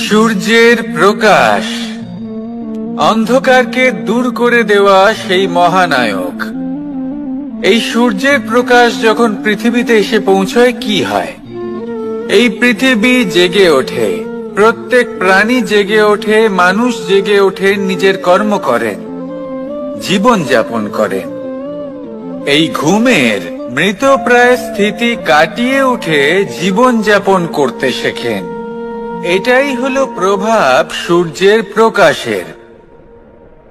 সূর্যের প্রকাশ অন্ধকারকে দূর করে দেওয়া সেই মহানায়ক। এই সূর্যের প্রকাশ যখন পৃথিবীতে এসে পৌঁছয় কি হয়? এই পৃথিবী জেগে ওঠে, প্রত্যেক প্রাণী জেগে ওঠে, মানুষ জেগে ওঠে, নিজের কর্ম করেন, জীবন যাপন করেন। এই ঘুমের মৃতপ্রায় স্থিতি কাটিয়ে উঠে জীবন যাপন করতে শেখেন। এটাই হলো প্রভাব সূর্যের প্রকাশের।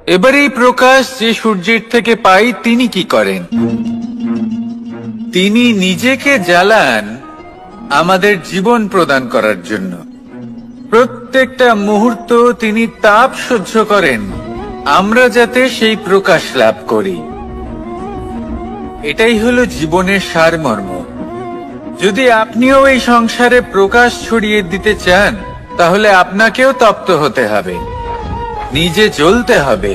এবার এই প্রকাশ যে সূর্যের থেকে পাই তিনি কি করেন? তিনি নিজেকে জ্বালান আমাদের জীবন প্রদান করার জন্য। প্রত্যেকটা মুহূর্ত তিনি তাপ সহ্য করেন আমরা যাতে সেই প্রকাশ লাভ করি। এটাই হলো জীবনের সারমর্ম। যদি আপনিও এই সংসারে প্রকাশ ছড়িয়ে দিতে চান তাহলে আপনাকেও তপ্ত হতে হবে, নিজে জ্বলতে হবে,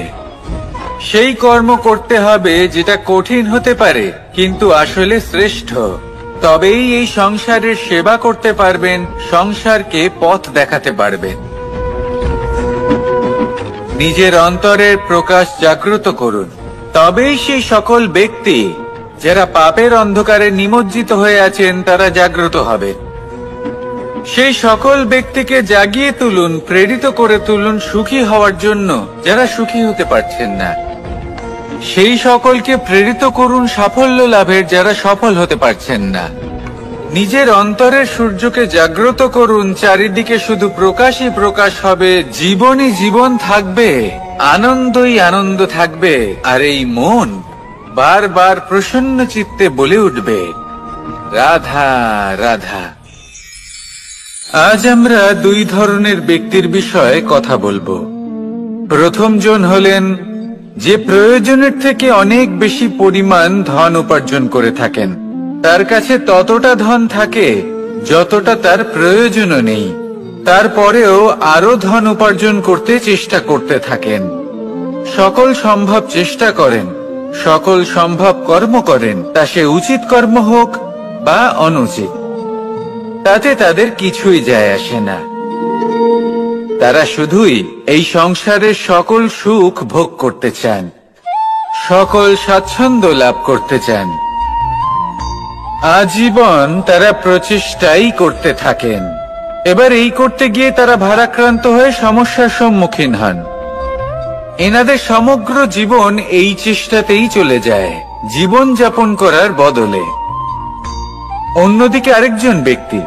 সেই কর্ম করতে হবে যেটা কঠিন হতে পারে কিন্তু আসলে শ্রেষ্ঠ। তবেই এই সংসারের সেবা করতে পারবেন, সংসারকে পথ দেখাতে পারবেন। নিজের অন্তরের প্রকাশ জাগ্রত করুন, তবেই সেই সকল ব্যক্তি যারা পাপের অন্ধকারে নিমজ্জিত হয়ে আছেন তারা জাগ্রত হবে। সেই সকল ব্যক্তিকে জাগিয়ে তুলুন, প্রেরিত করে তুলুন সুখী হওয়ার জন্য যারা সুখী হতে পারছেন না। সেই সকলকে প্রেরিত করুন সাফল্য লাভের যারা সফল হতে পারছেন না। নিজের অন্তরের সূর্যকে জাগ্রত করুন, চারিদিকে শুধু প্রকাশই প্রকাশ হবে, জীবনই জীবন থাকবে, আনন্দই আনন্দ থাকবে। আর এই মন বারবার প্রসন্ন চিত্তে বলে উঠবে রাধা রাধা। আজ আমরা দুই ধরনের ব্যক্তির বিষয়ে কথা বলবো। প্রথম জন হলেন যে প্রয়োজনের থেকে অনেক বেশি পরিমাণ ধন উপার্জন করে থাকেন। তার কাছে ততটা ধন থাকে যতটা তার প্রয়োজনও নেই, তারপরেও আরো ধন উপার্জন করতে চেষ্টা করতে থাকেন। সকল সম্ভব চেষ্টা করেন, সকল সম্ভব কর্ম করেন, তা সে উচিত কর্ম হোক বা অনুচিত, তাতে তাদের কিছুই যায় আসে না। তারা শুধুই এই সংসারের সকল সুখ ভোগ করতে চান, সকল স্বাচ্ছন্দ্য লাভ করতে চান। আজীবন তারা প্রচেষ্টাই করতে থাকেন। এবার এই করতে গিয়ে তারা ভারাক্রান্ত হয়ে সমস্যার সম্মুখীন হন। এনাদের সমগ্র জীবন এই চেষ্টাতেই চলে যায় জীবন যাপন করার বদলে। অন্যদিকে আরেকজন ব্যক্তি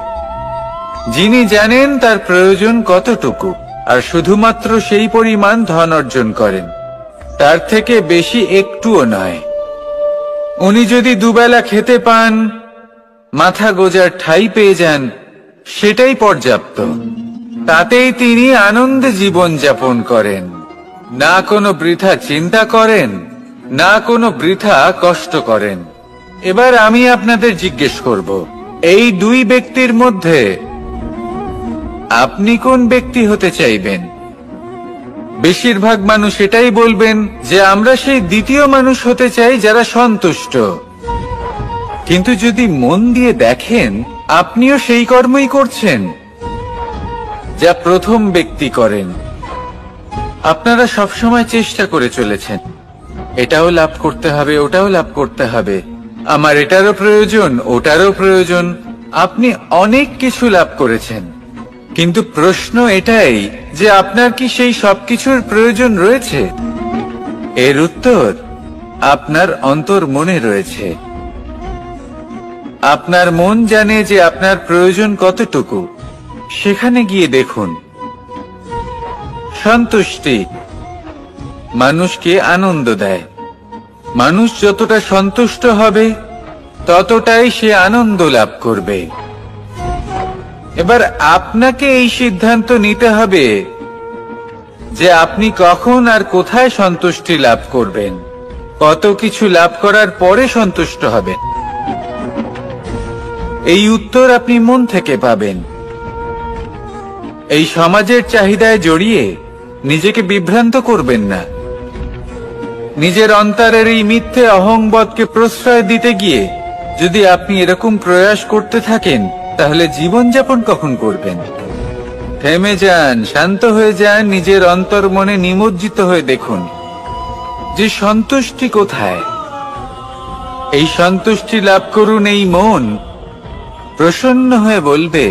যিনি জানেন তার প্রয়োজন কতটুকু আর শুধুমাত্র সেই পরিমাণ ধন অর্জন করেন, তার থেকে বেশি একটুও নয়। উনি যদি দুবেলা খেতে পান, মাথা গোজার ঠাঁই পেয়ে যান, সেটাই পর্যাপ্ত। তাতেই তিনি আনন্দে জীবন যাপন করেন, না কোনো বৃথা চিন্তা করেন, না কোনো বৃথা কষ্ট করেন। এবার আমি আপনাদের জিজ্ঞেস করব, এই দুই ব্যক্তির মধ্যে আপনি কোন ব্যক্তি হতে চাইবেন? বেশিরভাগ মানুষ এটাই বলবেন যে আমরা সেই দ্বিতীয় মানুষ হতে চাই যারা সন্তুষ্ট। কিন্তু যদি মন দিয়ে দেখেন আপনিও সেই কর্মই করছেন যা প্রথম ব্যক্তি করেন। আপনারা সবসময় চেষ্টা করে চলেছেন, এটাও লাভ করতে হবে, ওটাও লাভ করতে হবে, আমার এটারও প্রয়োজন, ওটারও প্রয়োজন। আপনি অনেক কিছু লাভ করেছেন, কিন্তু প্রশ্ন এটাই যে আপনার কি সেই সবকিছুর প্রয়োজন রয়েছে? এর উত্তর আপনার অন্তর মনে রয়েছে। আপনার মন জানে যে আপনার প্রয়োজন কতটুকু। সেখানে গিয়ে দেখুন। সন্তুষ্টি মানুষকে আনন্দ দেয়। মানুষ যতটা সন্তুষ্ট হবে ততটাই সে আনন্দ লাভ করবে। এবার আপনাকে এই সিদ্ধান্ত নিতে হবে যে আপনি কখন আর কোথায় সন্তুষ্টি লাভ করবেন, কত কিছু লাভ করার পরে সন্তুষ্ট হবেন। এই উত্তর আপনি মন থেকে পাবেন। এই সমাজের চাহিদায় জড়িয়ে নিজেকে বিভ্রান্ত করবেন না। নিজের অন্তরের এই মিথ্যে অহংবোধকে প্রশ্রয় দিতে গিয়ে যদি আপনি এরকম প্রয়াস করতে থাকেন তাহলে জীবনযাপন কখন করবেন? থেমে যান, শান্ত হয়ে যান, নিজের অন্তর মনে নিমজ্জিত হয়ে দেখুন যে সন্তুষ্টি কোথায়। এই সন্তুষ্টি লাভ করুন। এই মন প্রসন্ন হয়ে বলবে,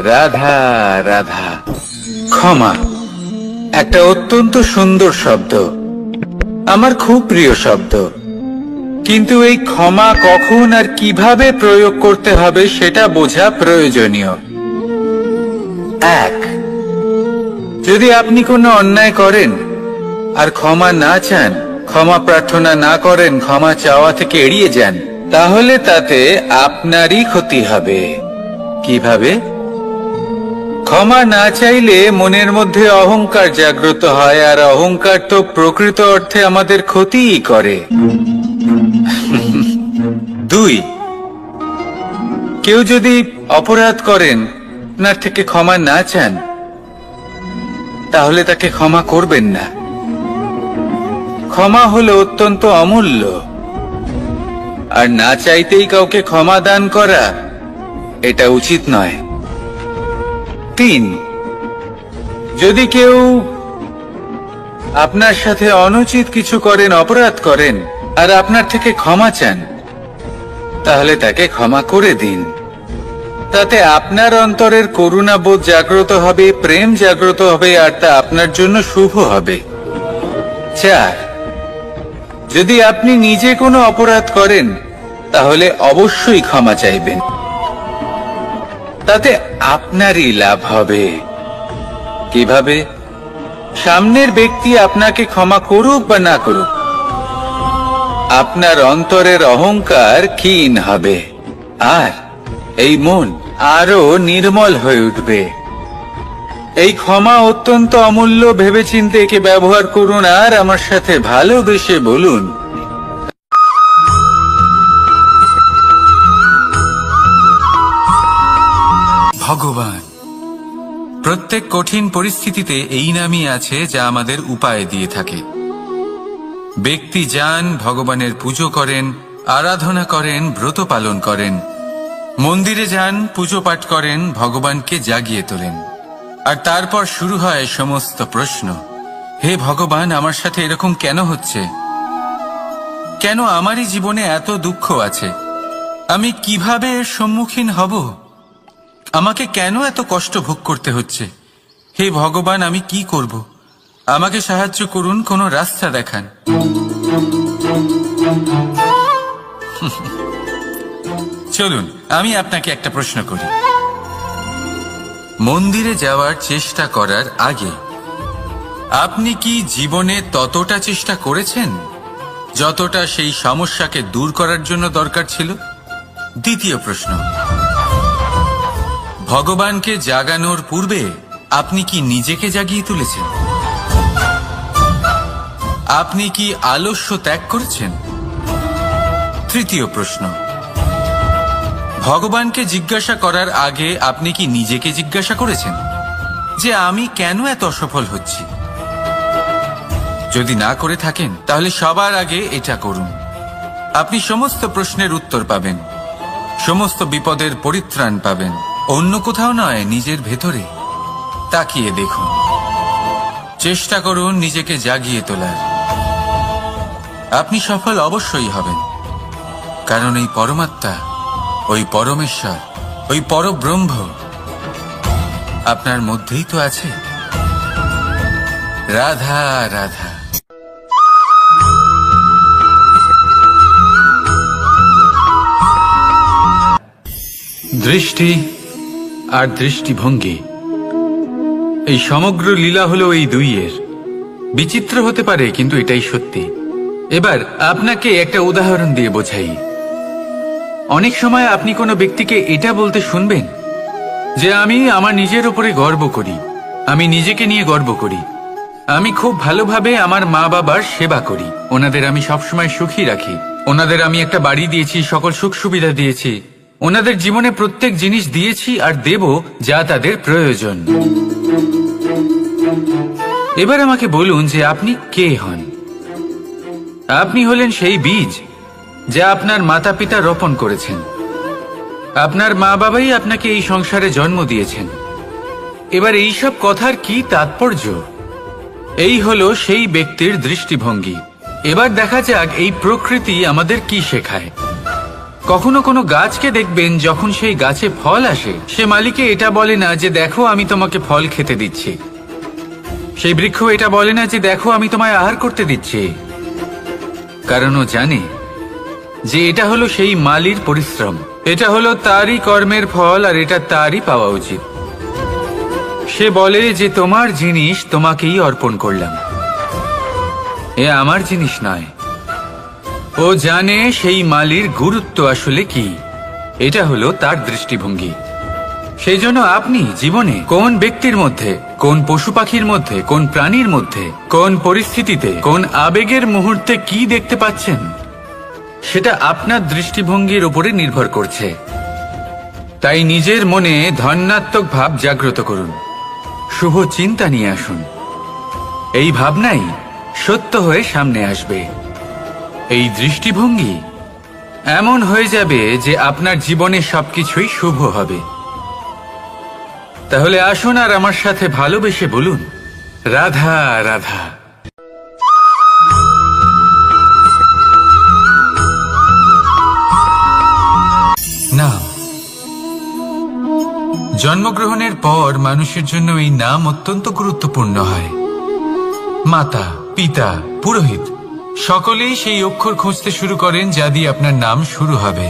রাধা রাধা। ক্ষমা একটা অত্যন্ত সুন্দর শব্দ, আমার খুব প্রিয় শব্দ, কিন্তু এই ক্ষমা কখন আর কিভাবে প্রয়োগ করতে হবে সেটা বোঝা প্রয়োজনীয়। এক, যদি আপনি কোনো অন্যায় করেন আর ক্ষমা না চান, ক্ষমা প্রার্থনা না করেন, ক্ষমা চাওয়া থেকে এড়িয়ে যান, তাহলে তাতে আপনারই ক্ষতি হবে। কিভাবে? ক্ষমা না চাইলে মনের মধ্যে অহংকার জাগ্রত হয়, আর অহংকার তো প্রকৃত অর্থে আমাদের ক্ষতিই করে। দুই, কেউ যদি অপরাধ করেন, আপনার থেকে ক্ষমা না চান, তাহলে তাকে ক্ষমা করবেন না। ক্ষমা হলো অত্যন্ত অমূল্য, আর না চাইতেই কাউকে ক্ষমা দান করা এটা উচিত নয়। তিন, যদি কেউ আপনার সাথে অনুচিত কিছু করেন, অপরাধ করেন, আর আপনার থেকে ক্ষমা চান, তাহলে তাকে ক্ষমা করে দিন। তাতে আপনার অন্তরের করুণাবোধ জাগ্রত হবে, প্রেম জাগ্রত হবে, আর তা আপনার জন্য শুভ হবে। চার, যদি আপনি নিজে কোনো অপরাধ করেন, তাহলে অবশ্যই ক্ষমা চাইবেন, তাতে আপনারই লাভ হবে। কিভাবে? সামনের ব্যক্তি আপনাকে ক্ষমা করুক বা না করুক, আপনার অন্তরের অহংকার ক্ষীণ হবে, আর এই মন আরো নির্মল হয়ে উঠবে। এই ক্ষমা অত্যন্ত অমূল্য, ভেবেচিন্তে একে ব্যবহার করুন, আর আমার সাথে ভালোবেসে বলুন, ভগবান। প্রত্যেক কঠিন পরিস্থিতিতে এই নামই আছে যা আমাদের উপায় দিয়ে থাকে। ব্যক্তি যান, ভগবানের পুজো করেন, আরাধনা করেন, ব্রত পালন করেন, মন্দিরে যান, পুজো পাঠ করেন, ভগবানকে জাগিয়ে তোলেন, আর তারপর শুরু হয় সমস্ত প্রশ্ন। হে ভগবান, আমার সাথে এরকম কেন হচ্ছে? কেন আমারই জীবনে এত দুঃখ আছে? আমি কিভাবে এর সম্মুখীন হব? আমাকে কেন এত কষ্ট ভোগ করতে হচ্ছে? হে ভগবান, আমি কি করব? আমাকে সাহায্য করুন, কোনো রাস্তা দেখান। চলুন আমি আপনাকে একটা প্রশ্ন করি। মন্দিরে যাওয়ার চেষ্টা করার আগে আপনি কি জীবনে ততটা চেষ্টা করেছেন যতটা সেই সমস্যাকে দূর করার জন্য দরকার ছিল? দ্বিতীয় প্রশ্ন, ভগবানকে জাগানোর পূর্বে আপনি কি নিজেকে জাগিয়ে তুলেছেন? আপনি কি আলস্য ত্যাগ করেছেন? তৃতীয় প্রশ্ন, ভগবানকে জিজ্ঞাসা করার আগে আপনি কি নিজেকে জিজ্ঞাসা করেছেন যে আমি কেন এত অসফল হচ্ছি? যদি না করে থাকেন তাহলে সবার আগে এটা করুন। আপনি সমস্ত প্রশ্নের উত্তর পাবেন, সমস্ত বিপদের পরিত্রাণ পাবেন। অন্য কোথাও নয়, নিজের ভেতরে তাকিয়ে দেখুন। চেষ্টা করুন নিজেকে জাগিয়ে তোলার। আপনি সফল অবশ্যই হবেন, কারণ এই পরমাত্মা, ওই পরমেশ্বর, ওই পরব্রহ্ম আপনার মধ্যেই তো আছে। রাধা রাধা। দৃষ্টি আর দৃষ্টিভঙ্গি, এই সমগ্র লীলা হলো এই দুইয়ের। বিচিত্র হতে পারে, কিন্তু এটাই সত্যি। এবার আপনাকে একটা উদাহরণ দিয়ে বোঝাই। অনেক সময় আপনি কোনো ব্যক্তিকে এটা বলতে শুনবেন যে আমি আমার নিজের উপরে গর্ব করি, আমি নিজেকে নিয়ে গর্ব করি, আমি খুব ভালোভাবে আমার মা বাবার সেবা করি, ওনাদের আমি সবসময় সুখী রাখি, ওনাদের আমি একটা বাড়ি দিয়েছি, সকল সুখ সুবিধা দিয়েছি, ওনাদের জীবনে প্রত্যেক জিনিস দিয়েছি আর দেব যা তাদের প্রয়োজন। এবার আমাকে বলুন যে আপনি কে হন? আপনি হলেন সেই বীজ যা আপনার মাতা পিতা রোপণ করেছেন। আপনার মা বাবাই আপনাকে এই সংসারে জন্ম দিয়েছেন। এবার এইসব কথার কি তাৎপর্য? এই হলো সেই ব্যক্তির দৃষ্টিভঙ্গি। এবার দেখা যাক এই প্রকৃতি আমাদের কি শেখায়। কখনো কোনো গাছকে দেখবেন, যখন সেই গাছে ফল আসে, সে মালিকে এটা বলে না যে দেখো আমি তোমাকে ফল খেতে দিচ্ছি। সেই বৃক্ষ এটা বলে না যে দেখো আমি তোমায় আহার করতে দিচ্ছি, কারণ ও জানে যে এটা হলো সেই মালির পরিশ্রম, এটা হলো তারই কর্মের ফল, আর এটা তারই পাওয়া উচিত। সে বলে যে তোমার জিনিস তোমাকেই অর্পণ করলাম, এ আমার জিনিস নয়। ও জানে সেই মালির গুরুত্ব আসলে কি। এটা হলো তার দৃষ্টিভঙ্গি। সেই জন্য আপনি জীবনে কোন ব্যক্তির মধ্যে, কোন পশু পাখির মধ্যে, কোন প্রাণীর মধ্যে, কোন পরিস্থিতিতে, কোন আবেগের মুহূর্তে কি দেখতে পাচ্ছেন, সেটা আপনার দৃষ্টিভঙ্গির উপরে নির্ভর করছে। তাই নিজের মনে ধনাত্মক ভাব জাগ্রত করুন, শুভ চিন্তা নিয়ে আসুন। এই ভাবনাই সত্য হয়ে সামনে আসবে। এই দৃষ্টিভঙ্গি এমন হয়ে যাবে যে আপনার জীবনে সবকিছুই শুভ হবে। তাহলে আসুন আর আমার সাথে ভালোবেসে বলুন, রাধা রাধা। নাম। জন্মগ্রহণের পর মানুষের জন্য এই নাম অত্যন্ত গুরুত্বপূর্ণ হয়। মাতা, পিতা, পুরোহিত সকলেই সেই অক্ষর খুঁজতে শুরু করেন যা দিয়ে আপনার নাম শুরু হবে।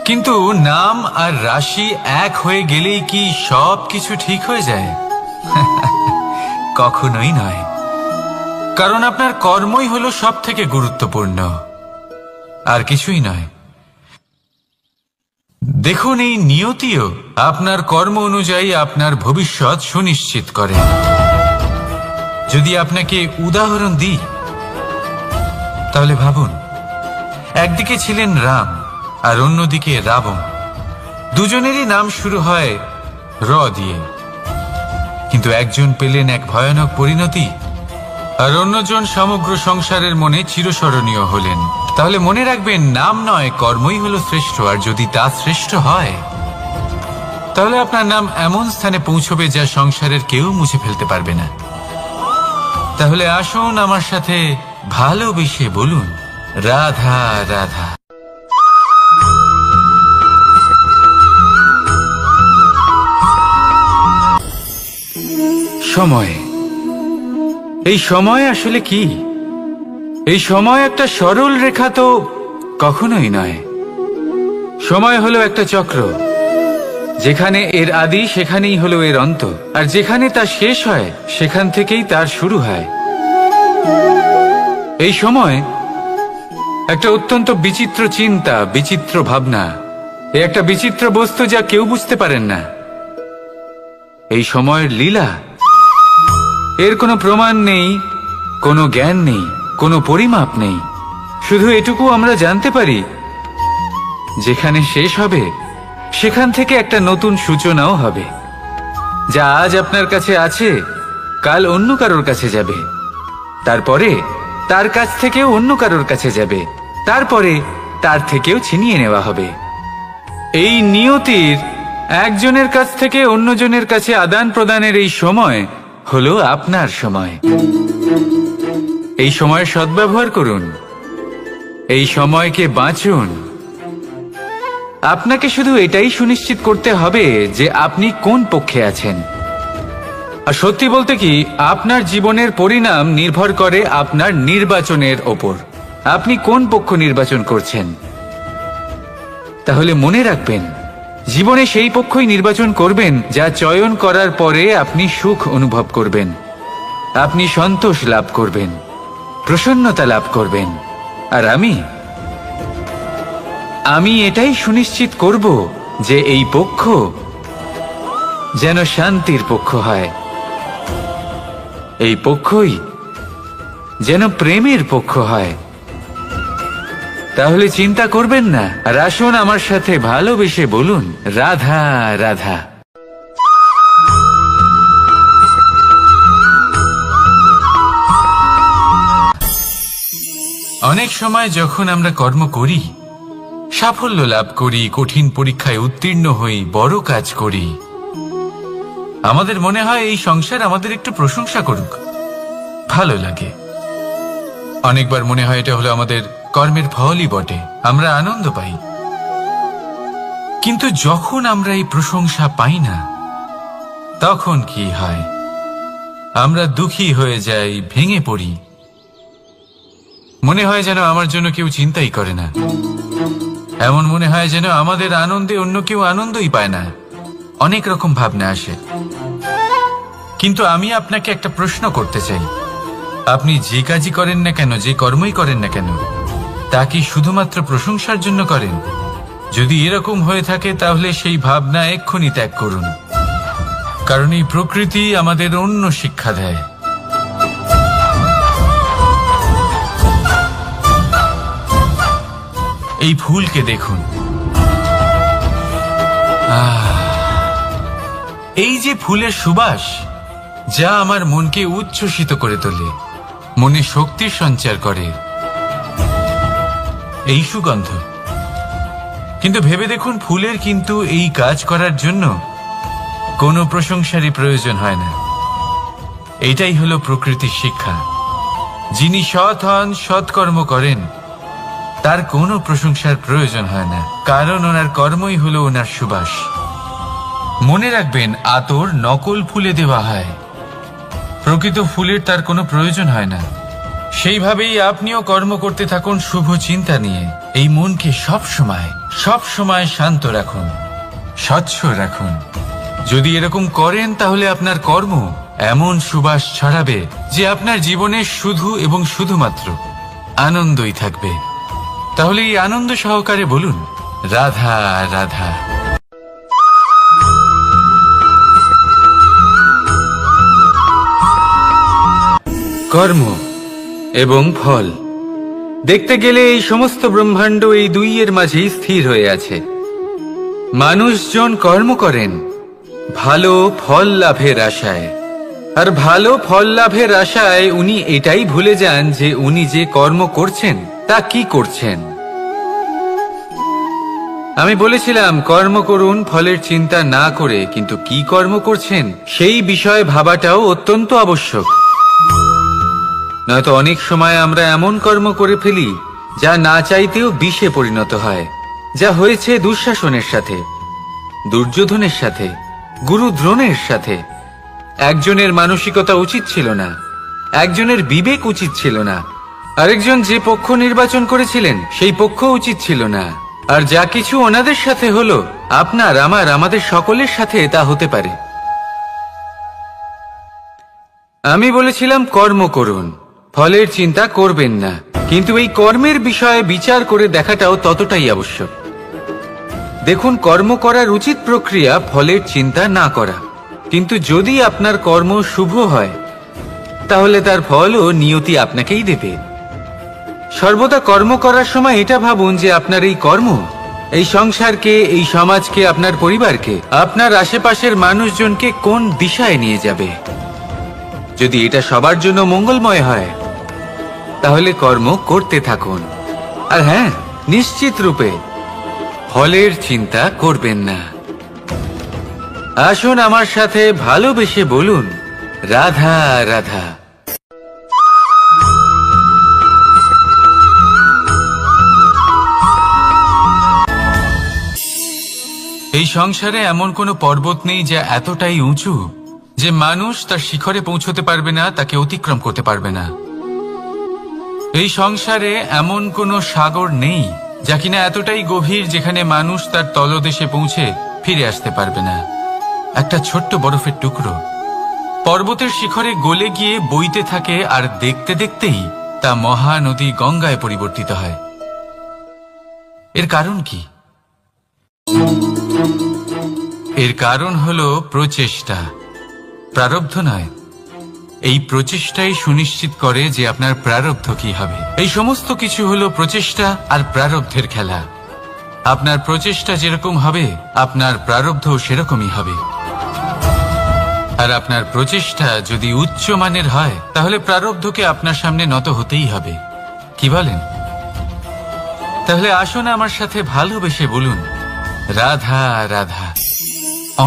কিন্তু নাম আর রাশি এক হয়ে গেলেই কি সব কিছু ঠিক হয়ে যায়? কখনোই নয়, কারণ আপনার কর্মই হলো সব থেকে গুরুত্বপূর্ণ, আর কিছুই নয়। দেখুন, এই নিয়তিও আপনার কর্ম অনুযায়ী আপনার ভবিষ্যৎ সুনিশ্চিত করে। যদি আপনাকে উদাহরণ দিই, তাহলে ভাবুন, একদিকে ছিলেন রাম আর অন্যদিকে রাবণ। দুজনেরই নাম শুরু হয় র দিয়ে, কিন্তু একজন পেলেন এক ভয়ানক পরিণতি, আর অন্যজন সমগ্র সংসারের মনে চিরস্মরণীয় হলেন। তাহলে মনে রাখবেন, নাম নয়, কর্মই হলো শ্রেষ্ঠ। আর যদি তা শ্রেষ্ঠ হয়, তাহলে আপনার নাম এমন স্থানে পৌঁছবে যা সংসারের কেউ মুছে ফেলতে পারবে না। তাহলে আসুন আমার সাথে ভালোবেসে বলুন, রাধা রাধা। সময়। এই সময় আসলে কি? এই সময় একটা সরল রেখা তো কখনোই নয়। সময় হলো একটা চক্র, যেখানে এর আদি সেখানেই হলো এর অন্ত, আর যেখানে তা শেষ হয় সেখান থেকেই তার শুরু হয়। এই সময় একটা অত্যন্ত বিচিত্র চিন্তা, বিচিত্র ভাবনা, একটা বিচিত্র বস্তু যা কেউ বুঝতে পারেন না। এই সময়ের লীলা, এর কোনো প্রমাণ নেই, কোনো জ্ঞান নেই, কোনো পরিমাপ নেই। শুধু এটুকু আমরা জানতে পারি, যেখানে শেষ হবে সেখান থেকে একটা নতুন সূচনাও হবে। যা আজ আপনার কাছে আছে, কাল অন্য কারোর কাছে যাবে, তারপরে তার কাছ থেকেও অন্য কারোর কাছে যাবে, তারপরে তার থেকেও ছিনিয়ে নেওয়া হবে। এই নিয়তির একজনের কাছ থেকে অন্যজনের কাছে আদান প্রদানের এই সময় হলো আপনার সময়। এই সময়ের সদ্ব্যবহার করুন, এই সময়কে বাঁচুন। আপনাকে শুধু এটাই সুনিশ্চিত করতে হবে যে আপনি কোন পক্ষে আছেন। আর সত্যি বলতে কি, আপনার জীবনের পরিণাম নির্ভর করে আপনার নির্বাচনের ওপর। আপনি কোন পক্ষ নির্বাচন করছেন। তাহলে মনে রাখবেন, জীবনে সেই পক্ষই নির্বাচন করবেন যা চয়ন করার পরে আপনি সুখ অনুভব করবেন, আপনি সন্তোষ লাভ করবেন, প্রসন্নতা লাভ করবেন। আর আমি এটাই সুনিশ্চিত করব যে এই পক্ষ যেন শান্তির পক্ষ হয়, এই পক্ষই যেন প্রেমের পক্ষ হয়। তাহলে চিন্তা করবেন না, আর আসুন আমার সাথে ভালোবেসে বলুন, রাধা রাধা। অনেক সময় যখন আমরা কর্ম করি, সাফল্য লাভ করি, কঠিন পরীক্ষায় উত্তীর্ণ হই, বড় কাজ করি, আমাদের মনে হয় এই সংসার আমাদের একটু প্রশংসা করুক, ভালো লাগে। অনেকবার মনে হয় এটা হলো আমাদের কর্মের ফলই বটে, আমরা আনন্দ পাই। কিন্তু যখন আমরা এই প্রশংসা পাই না, তখন কি হয়? আমরা দুঃখী হয়ে যাই, ভেঙে পড়ি। মনে হয় যেন আমার জন্য কেউ চিন্তাই করে না, এমন মনে হয় যেন আমাদের আনন্দে অন্য কেউ আনন্দই পায় না। অনেক রকম ভাবনা আসে। কিন্তু আমি আপনাকে একটা প্রশ্ন করতে চাই, আপনি যে কাজই করেন না কেন, যে কর্মই করেন না কেন, তা কি শুধুমাত্র প্রশংসার জন্য করেন? যদি এরকম হয়ে থাকে তাহলে সেই ভাবনা এক্ষুনি ত্যাগ করুন, কারণ এই প্রকৃতি আমাদের অন্য শিক্ষা দেয়। এই ফুলকে দেখুন, এই যে ফুলের সুবাস, যা আমার মনকে উচ্ছ্বসিত করে তোলে, মনে শক্তির সঞ্চার করে, এই সুগন্ধ। কিন্তু ভেবে দেখুন, ফুলের কিন্তু এই কাজ করার জন্য কোনো প্রশংসারই প্রয়োজন হয় না। এটাই হলো প্রকৃতির শিক্ষা। যিনি সৎ হন, সৎকর্ম করেন, তার কোনো প্রশংসার প্রয়োজন হয় না, কারণ ওনার কর্মই হলো ওনার সুবাস। মনে রাখবেন, আতর নকল ফুলে দেওয়া হয়, প্রকৃত ফুলের তার কোনো প্রয়োজন হয় না। সেইভাবেই আপনিও কর্ম করতে থাকুন শুভ চিন্তা নিয়ে। এই মনকে সব সময় শান্ত রাখুন, স্বচ্ছ রাখুন। যদি এরকম করেন তাহলে আপনার কর্ম এমন সুবাস ছড়াবে যে আপনার জীবনে শুধু এবং শুধুমাত্র আনন্দই থাকবে। তাহলে এই আনন্দ সহকারে বলুন, রাধা রাধা। কর্ম এবং ফল, দেখতে গেলে এই সমস্ত ব্রহ্মাণ্ড এই দুইয়ের মাঝেই স্থির হয়ে আছে। মানুষজন কর্ম করেন ভালো ফল লাভের আশায়, আর ভালো ফল লাভের আশায় উনি এটাই ভুলে যান যে উনি যে কর্ম করছেন তা কি করছেন। আমি বলেছিলাম কর্ম করুন ফলের চিন্তা না করে, কিন্তু কি কর্ম করছেন সেই বিষয়ে ভাবাটাও অত্যন্ত আবশ্যক। নয়তো অনেক সময় আমরা এমন কর্ম করে ফেলি যা না চাইতেও বিষে পরিণত হয়, যা হয়েছে দুঃশাসনের সাথে, দুর্যোধনের সাথে, গুরু দ্রোণের সাথে। একজনের মানসিকতা উচিত ছিল না, একজনের বিবেক উচিত ছিল না, আরেকজন যে পক্ষ নির্বাচন করেছিলেন সেই পক্ষ উচিত ছিল না। আর যা কিছু ওনাদের সাথে হলো, আপনার আমাদের সকলের সাথে তা হতে পারে। আমি বলেছিলাম কর্ম করুন, ফলের চিন্তা করবেন না, কিন্তু এই কর্মের বিষয়ে বিচার করে দেখাটাও ততটাই আবশ্যক। দেখুন, কর্ম করার উচিত প্রক্রিয়া ফলের চিন্তা না করা, কিন্তু যদি আপনার কর্ম শুভ হয় তাহলে তার ফলও নিয়তি আপনাকেই দেবে। সর্বদা কর্ম করার সময় এটা ভাবুন যে আপনার এই কর্ম এই সংসারকে, এই সমাজকে, আপনার পরিবারকে, আপনার আশেপাশের মানুষজনকে কোন দিশায় নিয়ে যাবে। যদি এটা সবার জন্য মঙ্গলময় হয় তাহলে কর্ম করতে থাকুন। আর হ্যাঁ, নিশ্চিত রূপে ফলের চিন্তা করবেন না। আসুন আমার সাথে ভালোবেসে বলুন, রাধা রাধা। এই সংসারে এমন কোনো পর্বত নেই যা এতটাই উঁচু যে মানুষ তার শিখরে পৌঁছতে পারবে না, তাকে অতিক্রম করতে পারবে না। এই সংসারে এমন কোনো সাগর নেই যা কিনা এতটাই গভীর যেখানে মানুষ তার তলদেশে পৌঁছে ফিরে আসতে পারবে না। একটা ছোট্ট বরফের টুকরো পর্বতের শিখরে গলে গিয়ে বইতে থাকে, আর দেখতে দেখতেই তা মহানদী গঙ্গায় পরিবর্তিত হয়। এর কারণ কি? এর কারণ হলো প্রচেষ্টা, প্রারব্ধ নয়। এই প্রচেষ্টাই সুনিশ্চিত করে যে আপনার প্রারব্ধ কি হবে। এই সমস্ত কিছু হলো প্রচেষ্টা আর প্রারব্ধের খেলা। আপনার প্রচেষ্টা যেরকম হবে আপনার প্রারব্ধ সেরকমই হবে। আর আপনার প্রচেষ্টা যদি উচ্চ মানের হয় তাহলে প্রারব্ধকে আপনার সামনে নত হতেই হবে। কি বলেন? তাহলে আসুন আমার সাথে ভালোবেসে বলুন, রাধা রাধা।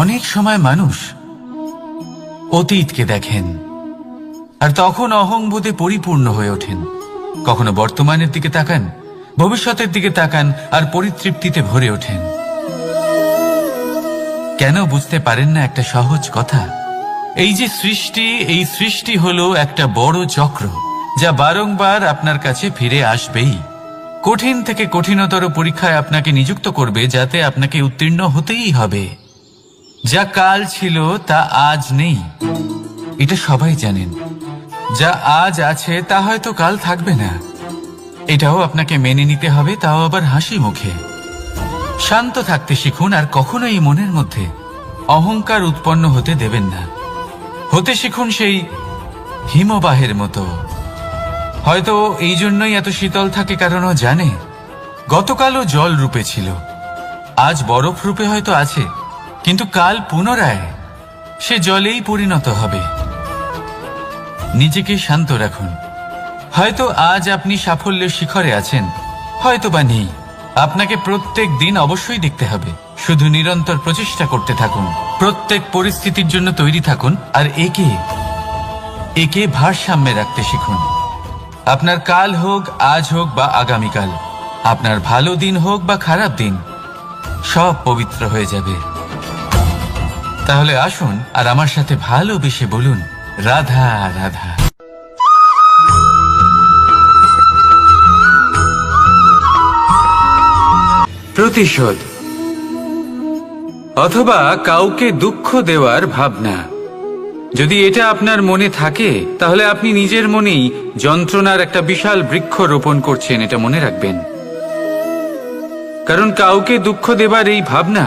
অনেক সময় মানুষ অতীতকে দেখেন, আর তখন অহংবোধে পরিপূর্ণ হয়ে ওঠেন। কখনো বর্তমানের দিকে তাকান, ভবিষ্যতের দিকে তাকান, আর পরিতৃপ্তিতে ভরে ওঠেন। কেন বুঝতে পারেন না একটা সহজ কথা? এই যে সৃষ্টি, এই সৃষ্টি হলো একটা বড় চক্র, যা বারংবার আপনার কাছে ফিরে আসবেই। কঠিন থেকে কঠিনতর পরীক্ষায় আপনাকে নিযুক্ত করবে, যাতে আপনাকে উত্তীর্ণ হতেই হবে। যা কাল ছিল তা আজ নেই, এটা সবাই জানেন। যা আজ আছে তা হয়তো কাল থাকবে না, এটাও আপনাকে মেনে নিতে হবে, তাও আবার হাসি মুখে। শান্ত থাকতে শিখুন, আর কখনোই মনের মধ্যে অহংকার উৎপন্ন হতে দেবেন না। হতে শিখুন সেই হিমবাহের মতো। হয়তো এই জন্যই এত শীতল থাকে, কারণ ও জানে গতকালও জল রূপে ছিল, আজ বরফ রূপে হয়তো আছে, কিন্তু কাল পুনরায় সে জলেই পরিণত হবে। নিজেকে শান্ত রাখুন। হয়তো আজ আপনি সাফল্যের শিখরে আছেন, হয়তো বা নেই। আপনাকে প্রত্যেক দিন অবশ্যই দেখতে হবে। শুধু নিরন্তর প্রচেষ্টা করতে থাকুন, প্রত্যেক পরিস্থিতির জন্য তৈরি থাকুন, আর একে ভারসাম্যে রাখতে শিখুন। আপনার কাল হোক, আজ হোক বা আগামীকাল, আপনার ভালো দিন হোক বা খারাপ দিন, সব পবিত্র হয়ে যাবে। তাহলে আসুন আর আমার সাথে ভালোবেসে বলুন, রাধা রাধা। প্রতিশোধ অথবা কাউকে দুঃখ দেওয়ার ভাবনা, যদি এটা আপনার মনে থাকে, তাহলে আপনি নিজের মনেই যন্ত্রণার একটা বিশাল বৃক্ষ রোপণ করছেন, এটা মনে রাখবেন। কারণ কাউকে দুঃখ দেবার এই ভাবনা,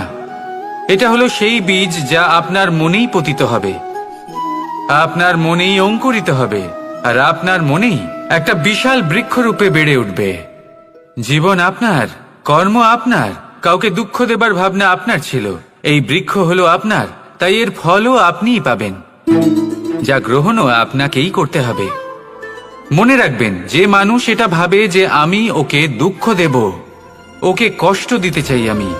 এটা হলো সেই বীজ যা আপনার মনেই পতিত হবে, আপনার মনেই অঙ্কুরিত হবে, আর আপনার মনেই একটা বিশাল বৃক্ষরূপে বেড়ে উঠবে। জীবন আপনার, কর্ম আপনার, কাউকে দুঃখ দেবার ভাবনা আপনার ছিল, এই বৃক্ষ হলো আপনার, তাই এর ফলও আপনিই পাবেন, যা গ্রহণও আপনাকেই করতে হবে। মনে রাখবেন, যে মানুষ এটা ভাবে যে আমি ওকে দুঃখ দেব, ওকে কষ্ট দিতে চাই আমি,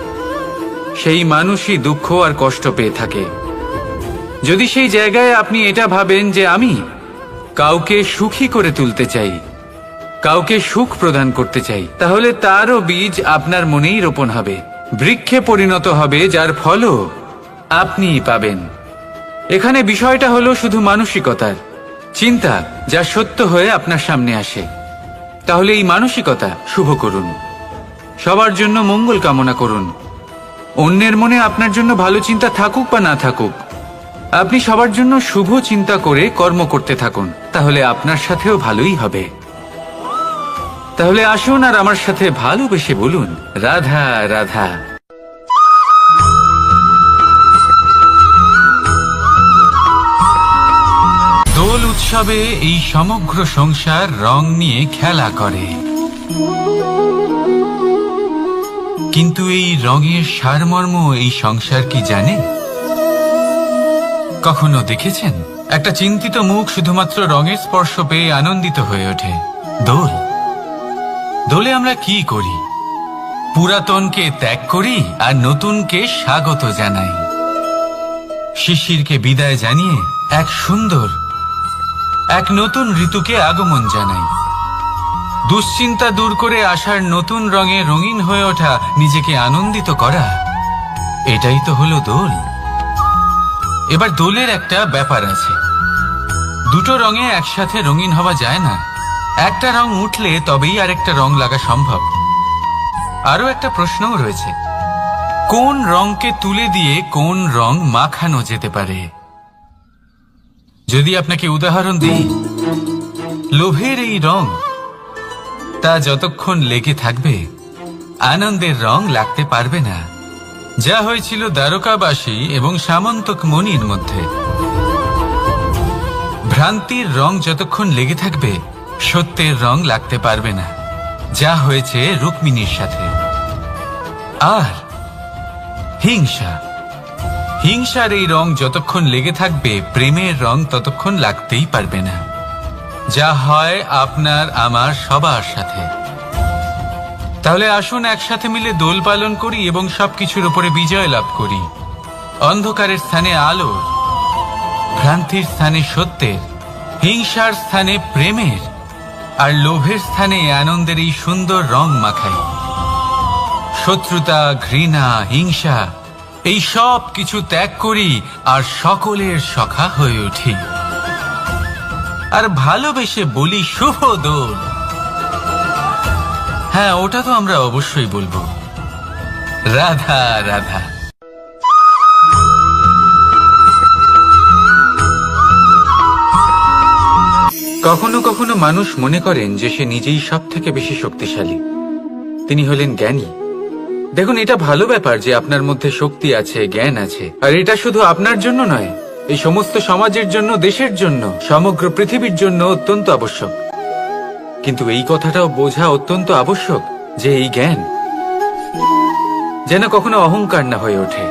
সেই মানুষই দুঃখ আর কষ্ট পেয়ে থাকে। যদি সেই জায়গায় আপনি এটা ভাবেন যে আমি কাউকে সুখী করে তুলতে চাই, কাউকে সুখ প্রদান করতে চাই, তাহলে তারও বীজ আপনার মনেই রোপণ হবে, বৃক্ষে পরিণত হবে, যার ফলও আপনিই পাবেন। এখানে বিষয়টা হলো শুধু মানসিকতার চিন্তা, যা সত্য হয়ে আপনার সামনে আসে। তাহলে এই মানসিকতা শুভ করুন, সবার জন্য মঙ্গল কামনা করুন। অন্যের মনে আপনার জন্য ভালো চিন্তা থাকুক বা না থাকুক, আপনি সবার জন্য শুভ চিন্তা করে কর্ম করতে থাকুন, তাহলে আপনার সাথেও ভালোই হবে। তাহলে আসুন আর আমার সাথে ভালোবেসে বলুন, রাধা রাধা। দোল উৎসবে এই সমগ্র সংসার রং নিয়ে খেলা করে, কিন্তু এই রঙের সারমর্ম এই সংসার কি জানে? কখনো দেখেছেন একটা চিন্তিত মুখ শুধুমাত্র রঙের স্পর্শ পেয়ে আনন্দিত হয়ে ওঠে? দোলে আমরা কি করি? পুরাতনকে ত্যাগ করি আর নতুনকে স্বাগত জানাই। শিশিরকে বিদায় জানিয়ে এক নতুন ঋতুকে আগমন জানাই। দুশ্চিন্তা দূর করে আসার নতুন রঙে রঙিন হয়ে ওঠা, নিজেকে আনন্দিত করা, এটাই তো হলো দোল। এবার দোলের একটা ব্যাপার আছে, দুটো রঙে একসাথে রঙিন হওয়া যায় না। একটা রং উঠলে তবেই আরেকটা রং লাগা সম্ভব। আরো একটা প্রশ্নও রয়েছে, কোন রংকে তুলে দিয়ে কোন রং মাখানো যেতে পারে? যদি আপনাকে উদাহরণ দিই, লোভের এই রং, তা যতক্ষণ লেগে থাকবে আনন্দের রং লাগতে পারবে না, যা হয়েছিল দ্বারকাবাসী এবং সামন্তক মণির মধ্যে। ভ্রান্তির রং যতক্ষণ লেগে থাকবে সত্যের রং লাগতে পারবে না, যা হয়েছে রুক্মিণীর সাথে। আর হিংসার এই রং যতক্ষণ লেগে থাকবে প্রেমের রং ততক্ষণ লাগতেই পারবে না, যা হয় আপনার আমার সবার সাথে। তাহলে আসুন একসাথে মিলে দোল পালন করি এবং সবকিছুর উপরে বিজয় লাভ করি। অন্ধকারের স্থানে আলো, ভ্রান্তির স্থানে সত্যের, হিংসার স্থানে প্রেমের, আর লোভের স্থানে আনন্দের এই সুন্দর রং মাখাই। শত্রুতা, ঘৃণা, হিংসা এই সব কিছু ত্যাগ করি আর সকলের সখা হয়ে উঠি। আর ভালোবেসে বলি শুভ দোল। হ্যাঁ, ওটা তো আমরা অবশ্যই বলবো, রাধা রাধা। কখনো কখনো মানুষ মনে করেন যে সে নিজেই সব থেকে বেশি শক্তিশালী, তিনি হলেন জ্ঞানী। দেখুন, এটা ভালো ব্যাপার যে আপনার মধ্যে শক্তি আছে, জ্ঞান আছে, আর এটা শুধু আপনার জন্য নয়, এই সমস্ত সমাজের জন্য, দেশের জন্য, সমগ্র পৃথিবীর জন্য অত্যন্ত আবশ্যক। কিন্তু এই কথাটাও বোঝা অত্যন্ত আবশ্যক যে এই জ্ঞান যেন কখনো অহংকার না হয়ে ওঠে।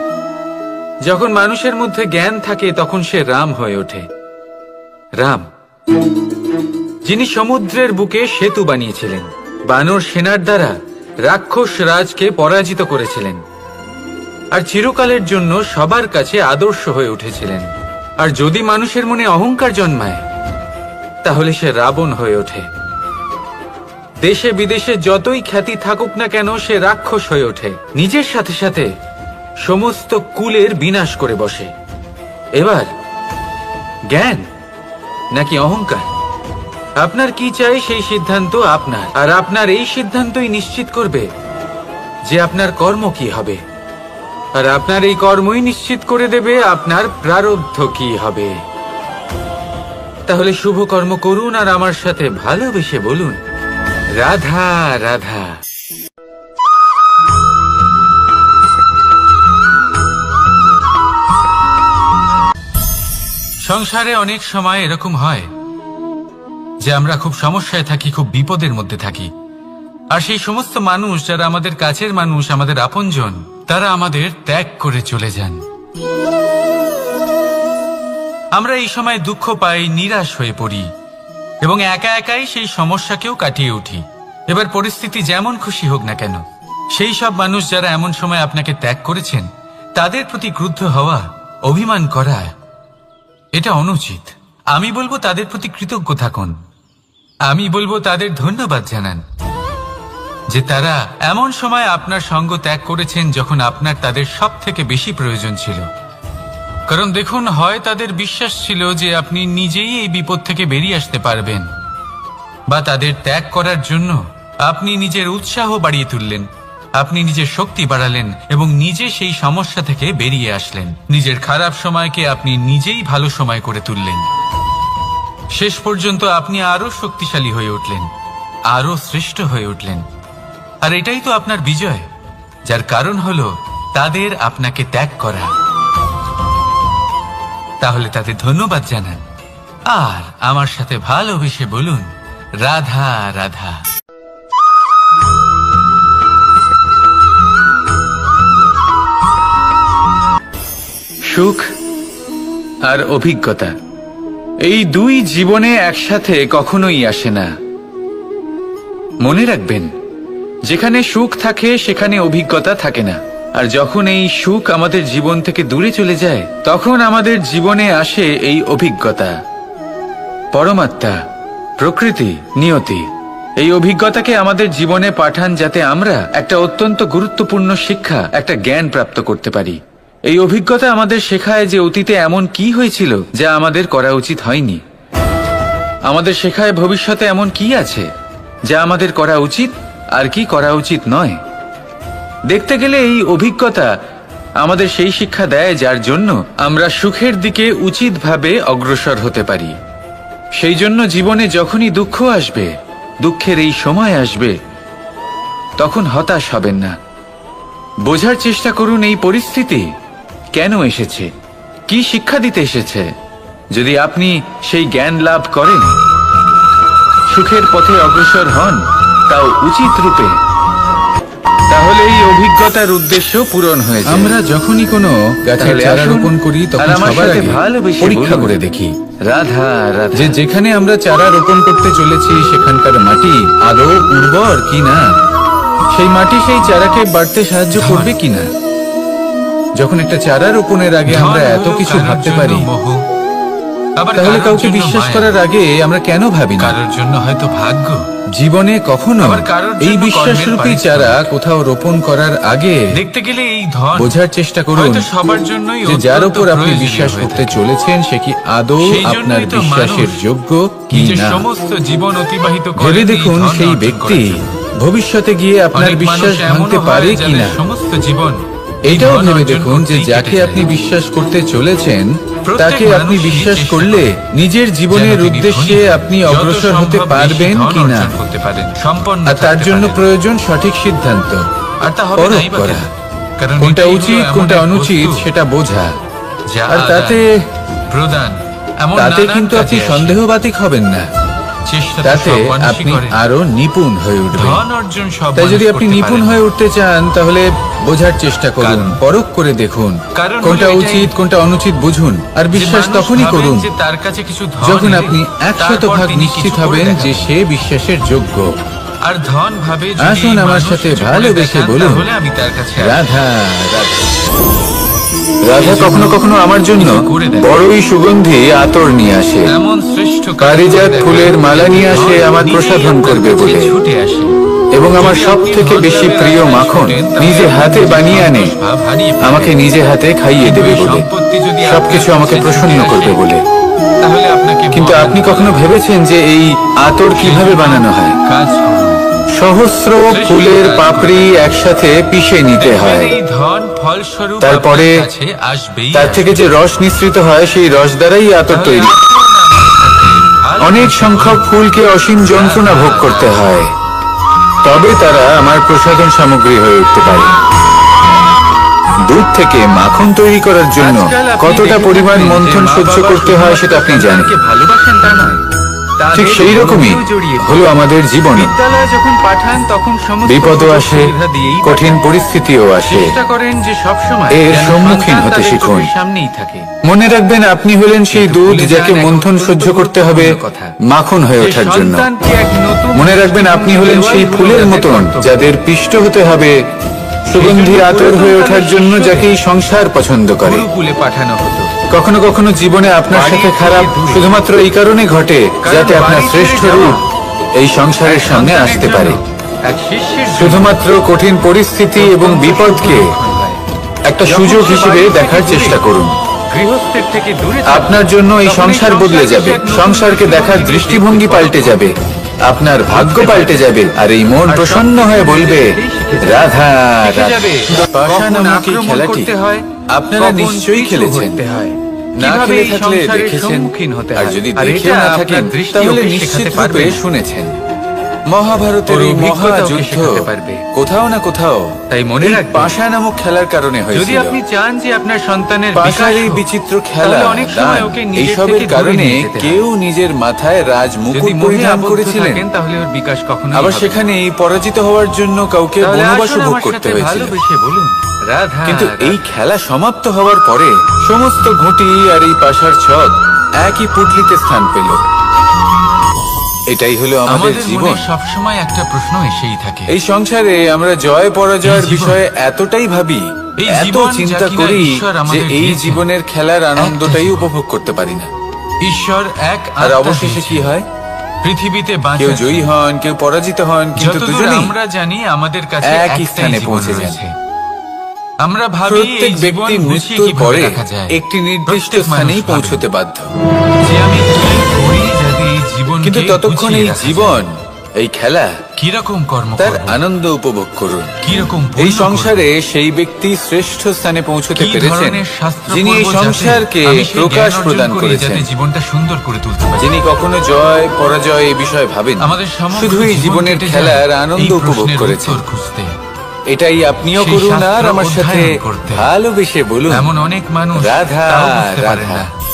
যখন মানুষের মধ্যে জ্ঞান থাকে তখন সে রাম হয়ে ওঠে। রাম, যিনি সমুদ্রের বুকে সেতু বানিয়েছিলেন, বানর সেনার দ্বারা রাক্ষস রাজকে পরাজিত করেছিলেন, আর চিরকালের জন্য সবার কাছে আদর্শ হয়ে উঠেছিলেন। আর যদি মানুষের মনে অহংকার জন্মায় তাহলে সে রাবণ হয়ে ওঠে। দেশে বিদেশে যতই খ্যাতি থাকুক না কেন, সে রাক্ষস হয়ে ওঠে, নিজের সাথে সাথে সমস্ত কুলের বিনাশ করে বসে। এবার জ্ঞান নাকি অহংকার, আপনার কি চাই সেই সিদ্ধান্ত আপনার, আর আপনার এই সিদ্ধান্তই নিশ্চিত করবে যে আপনার কর্ম কি হবে, আর আপনার এই কর্মই নিশ্চিত করে দেবে আপনার প্রারব্ধ কি হবে। তাহলে শুভ কর্ম করুন আর আমার সাথে ভালোবেসে বলুন, রাধা রাধা। সংসারে অনেক সময় এরকম হয় যে আমরা খুব সমস্যায় থাকি, খুব বিপদের মধ্যে থাকি, আর সেই সমস্ত মানুষ যারা আমাদের কাছের মানুষ, আমাদের আপনজন, তারা আমাদের ত্যাগ করে চলে যান। আমরা এই সময় দুঃখ পাই, নিরাশ হয়ে পড়ি এবং একা একাই সেই সমস্যাকেও কাটিয়ে উঠি। এবার পরিস্থিতি যেমন খুশি হোক না কেন, সেই সব মানুষ যারা এমন সময় আপনাকে ত্যাগ করেছেন তাদের প্রতি ক্রুদ্ধ হওয়া, অভিমান করা, এটা অনুচিত। আমি বলবো তাদের প্রতি কৃতজ্ঞ থাকুন। আমি বলবো তাদের ধন্যবাদ জানান যে তারা এমন সময় আপনার সঙ্গ ত্যাগ করেছেন যখন আপনার তাদের সব থেকে বেশি প্রয়োজন ছিল। কারণ দেখুন, হয় তাদের বিশ্বাস ছিল যে আপনি নিজেই এই বিপদ থেকে বেরিয়ে আসতে পারবেন, বা তাদের ত্যাগ করার জন্য আপনি নিজের উৎসাহ বাড়িয়ে তুললেন, আপনি নিজের শক্তি বাড়ালেন এবং নিজে সেই সমস্যা থেকে বেরিয়ে আসলেন। নিজের খারাপ সময়কে আপনি নিজেই ভালো সময় করে তুললেন। শেষ পর্যন্ত আপনি আরো শক্তিশালী হয়ে উঠলেন, আরো শ্রেষ্ঠ হয়ে উঠলেন। আর এটাই তো আপনার বিজয়, যার কারণ হলো তাদের আপনাকে ত্যাগ করা। তাহলে তাদের ধন্যবাদ জানান আর আমার সাথে ভালোবেসে বলুন, রাধা রাধা। সুখ আর অভিজ্ঞতা, এই দুই জীবনে একসাথে কখনোই আসে না। মনে রাখবেন, যেখানে সুখ থাকে সেখানে অভিজ্ঞতা থাকে না। আর যখন এই সুখ আমাদের জীবন থেকে দূরে চলে যায়, তখন আমাদের জীবনে আসে এই অভিজ্ঞতা। পরমাত্মা, প্রকৃতি, নিয়তি এই অভিজ্ঞতাকে আমাদের জীবনে পাঠান যাতে আমরা একটা অত্যন্ত গুরুত্বপূর্ণ শিক্ষা, একটা জ্ঞান প্রাপ্ত করতে পারি। এই অভিজ্ঞতা আমাদের শেখায় যে অতীতে এমন কি হয়েছিল যা আমাদের করা উচিত হয়নি। আমাদের শেখায় ভবিষ্যতে এমন কি আছে যা আমাদের করা উচিত আর কি করা উচিত নয়। দেখতে গেলে এই অভিজ্ঞতা আমাদের সেই শিক্ষা দেয় যার জন্য আমরা সুখের দিকে উচিতভাবে অগ্রসর হতে পারি। সেই জন্য জীবনে যখনই দুঃখ আসবে, দুঃখের এই সময় আসবে, তখন হতাশ হবেন না। বোঝার চেষ্টা করুন এই পরিস্থিতি কেন এসেছে, কি শিক্ষা দিতে এসেছে। যদি আপনি সেই জ্ঞান লাভ করেন, সুখের পথে অগ্রসর হন, তাও উচিত রূপে, তাহলে এই অভিজ্ঞতার উদ্দেশ্য পূরণ হয়ে যায়। আমরা যখনই কোনো গাছের চারা রোপণ করি তখন সবার আগে পরীক্ষা করে দেখি রাধা রাধা, যে যেখানে আমরা চারা রোপণ করতে চলেছি সেখানকার মাটি আদৌ উর্বর কিনা, সেই মাটি সেই চারাকে বাড়তে সাহায্য করবে কিনা। যখন একটা চারা রোপণের আগে আমরা এত কিছু ভাবতে পারি, আবার তাহলে কারোর কাউকে জন্য বিশ্বাস মায়া, করার আগে আমরা কেন ভাবি না? কারোর জন্য হয়তো ভাগ্য, জীবনে কখনো আবার কারোর এই জন্য বিশ্বাসরূপী কর্মের চারা কোথাও রোপণ করার আগে দেখতে গেলে এই ধন বোঝার চেষ্টা করুন হয়তো সবার জন্যই যে যার অত্যন্ত উপর আপনি প্রয়োজনীয় বিশ্বাস হয়ে করতে থাকে। চলেছেন সে কি আদৌ সেই জন্যই আপনার তো বিশ্বাসের মানুষ যোগ্য কি নিজের না। সমস্ত জীবন অতিবাহিত করে ভেবে এই দেখুন ধন সেই অর্জন ব্যক্তি করার জন্য। ভবিষ্যতে গিয়ে আপনার অনেক বিশ্বাস মানুষ ভাঙতে এমনও পারে হয় কি যাদের না। সমস্ত জীবন এই এটাও ধন ভেবে অর্জন দেখুন যে করতেই যাকে কেটে আপনি যায়। বিশ্বাস করতে চলেছেন প্রত্যেক তাকে আপনি মানুষই বিশ্বাস চেষ্টা করলে করে নিজের জীবনের যেন তিনি উদ্দেশ্যে ধনী হন, আপনি যত অগ্রসর হতে সম্ভব পারবেন বেশি ধন কি না। অর্জন করতে পারেন, সম্পন্ন আর তার থাকতে জন্য পারেন। প্রয়োজন সঠিক সিদ্ধান্ত, আর তা হবে পরখ নাই বা করা। কেন? কারণ কোনটা এটাই হলো উচিত এমন কোনটা এক অনুচিত বস্তু সেটা বোঝা। যা আর আদান, তাতে প্রদান এমন তাতে নানান কিন্তু আপনি কাজে আসে। সন্দেহবাতিক হবেন না, চেষ্টা তো তাতে সব মানুষই আপনি করেন। আরো নিপুণ হয়ে উঠবেন। ধন অর্জন সব তাই যদি মানুষ আপনি করতে নিপুণ পারে হয়ে না। উঠতে চান তাহলে বোঝার চেষ্টা করুন, কারণ- পরখ করে দেখুন কারণ কোনটা হলো উচিত এটাই কোনটা অনুচিত বুঝুন। আর যে বিশ্বাস মানুষ তখনই ভাবেন করুন যে তার কাছে কিছু ধন যখন এলে আপনি 100% তারপর তিনি নিশ্চিত কিছু করে হবেন যে দেখাবেন। সে বিশ্বাসের যোগ্য। আর ধন ভাবে যদি আসুন আমার মানুষ সাথে কিছু করে ভালোবেসে দেখান, বলুন, তাহলে আমি তার কাছে আসি। রাধা রাধা। রাধা কখনো কখনো আমার জন্য কিছু করে দেন। বড়ই সুগন্ধি আতর নিয়ে আসে, এমন শ্রেষ্ঠ কাজ পারিজাত করে দেখান, ফুলের মালা নিয়ে আসে ধন আমার নিজেই প্রসাধন আপনার করবে কাছে বলে। ছুটে আসে। এবং আমার যদি সব আপনি থেকে ধন বেশি লাভের প্রিয় আশায় মাখন ছোটেন, তাহলে নিজে হাতে আপনি বানিয়ে আনে সন্তোষ ভাব হারিয়ে ফেলবেন। আমাকে নিজে হাতে খাইয়ে কিন্তু দেবে এই বলে, সম্পত্তি যদি সবকিছু আপনার আমাকে কাছে প্রসন্ন ছুটে করবে আসে, বলে। তাহলে আপনাকে কিন্তু মহান আপনি বলা কখনো হবে। ভেবেছেন যে এই আতর কিভাবে সেই বানানো হয়? কাজ করুন। সহস্র ফুলের পাপড়ি একসাথে পিষে নিতে দেখবেন হয়, এই ধন ফলস্বরূপ তারপরে আপনার কাছে আসবেই তার থেকে যে রস নিঃসৃত হয় সেই রস দ্বারাই আতর তাহলে তৈরি। আসুন আমার সাথে অনেক ভালোবেসে সংখ্যক বলুন, ফুলকে অসীম যন্ত্রণা ভোগ করতে হয়, তবে তারা আমার প্রসাধন সামগ্রী হয়ে উঠতে পারে। দুধ থেকে মাখন তৈরি করার জন্য আজকাল আপনি কতটা দেখে পরিমাণ থাকবেন যে মন্থন মা সহ্য বাবা করতে হয় শুধুমাত্র সেটা আপনি জানেন। সন্তানকে ভালোবাসেন তা নয়, ঠিক তাদের সেই রকমই গর্বেও জড়িয়ে হলো আমাদের জীবন। বিদ্যালয়ে যখন পাঠান তখন সমস্ত বিপদও সুযোগ আসে, সুবিধা দিয়েই কঠিন পাঠান। পরিস্থিতিও আসে। চেষ্টা করেন যে সব সময় এর যেন সম্মুখীন সন্তান হতে তাদের শিখুন। চোখের সামনেই থাকে। মনে রাখবেন আপনি হলেন সেই কিন্তু দুধ ভুলে যাকে যান এক মন্থন অত্যন্ত সহ্য করতে হবে গুরুত্বপূর্ণ কথা। মাখন হয়ে যে ওঠার জন্য। সন্তানকে এক নতুন মনে রাখবেন আপনি হলেন সেই দেওয়াই ফুলের হলো মতন তাদের যাদের পিষ্ট হতে হবে সুগন্ধি সেই জন্য আতর হয়ে ওঠার জন্য পুরাতনকালের যাকে এই সংসার পছন্দ করে। গুরুকুলে পাঠানো হতো। কখনো কখনো জীবনে আপনার বাড়ি সাথে থেকে খারাপ দূরে। শুধুমাত্র এই কারণে ঘটে কারণ যাতে আপনার বাড়ি শ্রেষ্ঠ ছেড়ে রূপ যাওয়া এই সংসারের সামনে সন্তানের আসতে জন্য, পারে। এক শিষ্যের জন্য শুধুমাত্র কঠিন পরিস্থিতি এবং অত্যন্ত বিপদকে সুখকর হয়। একটা যখন সুযোগ সে হিসেবে বাড়ি থেকে দেখার দূরে, চেষ্টা করুন। গৃহস্থের থেকে দূরে থাকে, আপনার জন্য এই তখন সংসার বদলে যাবে, এক নতুন সংসারকে দেখার দৃষ্টিভঙ্গি পাল্টে যাবে, আপনার ভাগ্য পাল্টে যাবে, আর এই মন আর প্রসন্ন হয়ে বলবে রাধা শিখে রাধা। যাবে পাশা কখন নামক এই আক্রমণ খেলাটি করতে হয়, আপনারা কখন নিশ্চয়ই পিছু খেলেছেন। হটতে হয়, না কিভাবে খেলে এই থাকলে সংসারের দেখেছেন, সম্মুখীন হতে আর হয়। যদি আর দেখেও এটা না আপনার থাকেন দৃষ্টি তাহলে ওকে নিশ্চিত শেখাতে রূপে পারবে। শুনেছেন। মহাভারতের ওর এই অভিজ্ঞতা ওকে মহাযুদ্ধ শেখাতে পারবে। কোথাও না কোথাও তাই মনে এই রাখবেন, পাশা নামক খেলার কারণে যদি হয়েছিল। আপনি চান যে আপনার সন্তানের পাশার বিকাশ এই হোক, বিচিত্র খেলা, তাহলে অনেক সময় দান, ওকে নিজের এইসবের থেকে দূরে কারণে নিয়ে যেতে হয়। কেউ নিজের মাথায় রাজ যদি মুকুট মোহে পরিধান আবদ্ধ করেছিলেন, থাকেন তাহলে ওর বিকাশ কখনো আবার সেখানেই পরাজিত হওয়ার জন্য কাউকে বনবাসও ভোগ করতে হয়েছিল। ভালোবেসে বলুন রাধা। কিন্তু এই খেলা সমাপ্ত হওয়ার পরে সমস্ত ঘুঁটি আর এই পাশার ছক একই পুটলিতে স্থান পেল। এটাই হলো আমাদের আমাদের জীবন। মনে সবসময় একটা প্রশ্ন এসেই থাকে, এই সংসারে আমরা জয় পরাজয়ের এই জীবন- বিষয়ে এতটাই ভাবি, এই এত জীবন যা চিন্তা কিনা করি ঈশ্বর যে আমাদের এই দিয়েছেন, জীবনের খেলার আনন্দটাই জীবন। উপভোগ করতে পারি না। ঈশ্বর এক আর আত্মা অবশেষে দিয়েছেন। কি হয়? পৃথিবীতে কেউ বাঁচার জয়ী হন, কেউ পরাজিত হন, কিন্তু যতদূর দুজনেই আমরা জানি আমাদের কাছে একই একটাই স্থানে জীবন পৌঁছে যান। রয়েছে। আমরা ভাবি প্রত্যেক এই জীবন ব্যক্তি গুছিয়ে মৃত্যুর কিভাবে পরে রাখা যায়। একটি নির্দিষ্ট প্রত্যেক স্থানেই মানুষ ভাবে পৌঁছতে বাধ্য, যে আমি কি করি যাতে এই জীবনকে কিন্তু ততক্ষণ গুছিয়ে এই রাখা জীবন, যায়। এই খেলা, কিরকম কর্ম তার করব, আনন্দ উপভোগ করুন। কিরকম এই পুণ্য সংসারে সেই ব্যক্তি শ্রেষ্ঠ স্থানে পৌঁছতে করব, কি পেরেছেন ধরনের শাস্ত্র যিনি এই পড়ব যাতে সংসারকে আমি সেই প্রকাশ জ্ঞান অর্জন প্রদান করি করেছেন, যাতে জীবনটা সুন্দর করে তুলতে পারি। যিনি কখনো জয় পরাজয় এই বিষয়ে ভাবেন, আমাদের সমগ্র শুধু এই জীবন জীবনের কেটে খেলার যায় আনন্দ এই উপভোগ প্রশ্নের করেছেন। উত্তর খুঁজতে। এটাই আপনিও সেই করুন, শাস্ত্র আর আমার সাথে অধ্যয়ন করতে। ভালোবেসে বলুন এমন অনেক মানুষ রাধা তাও বুঝতে পারেন রাধা। না।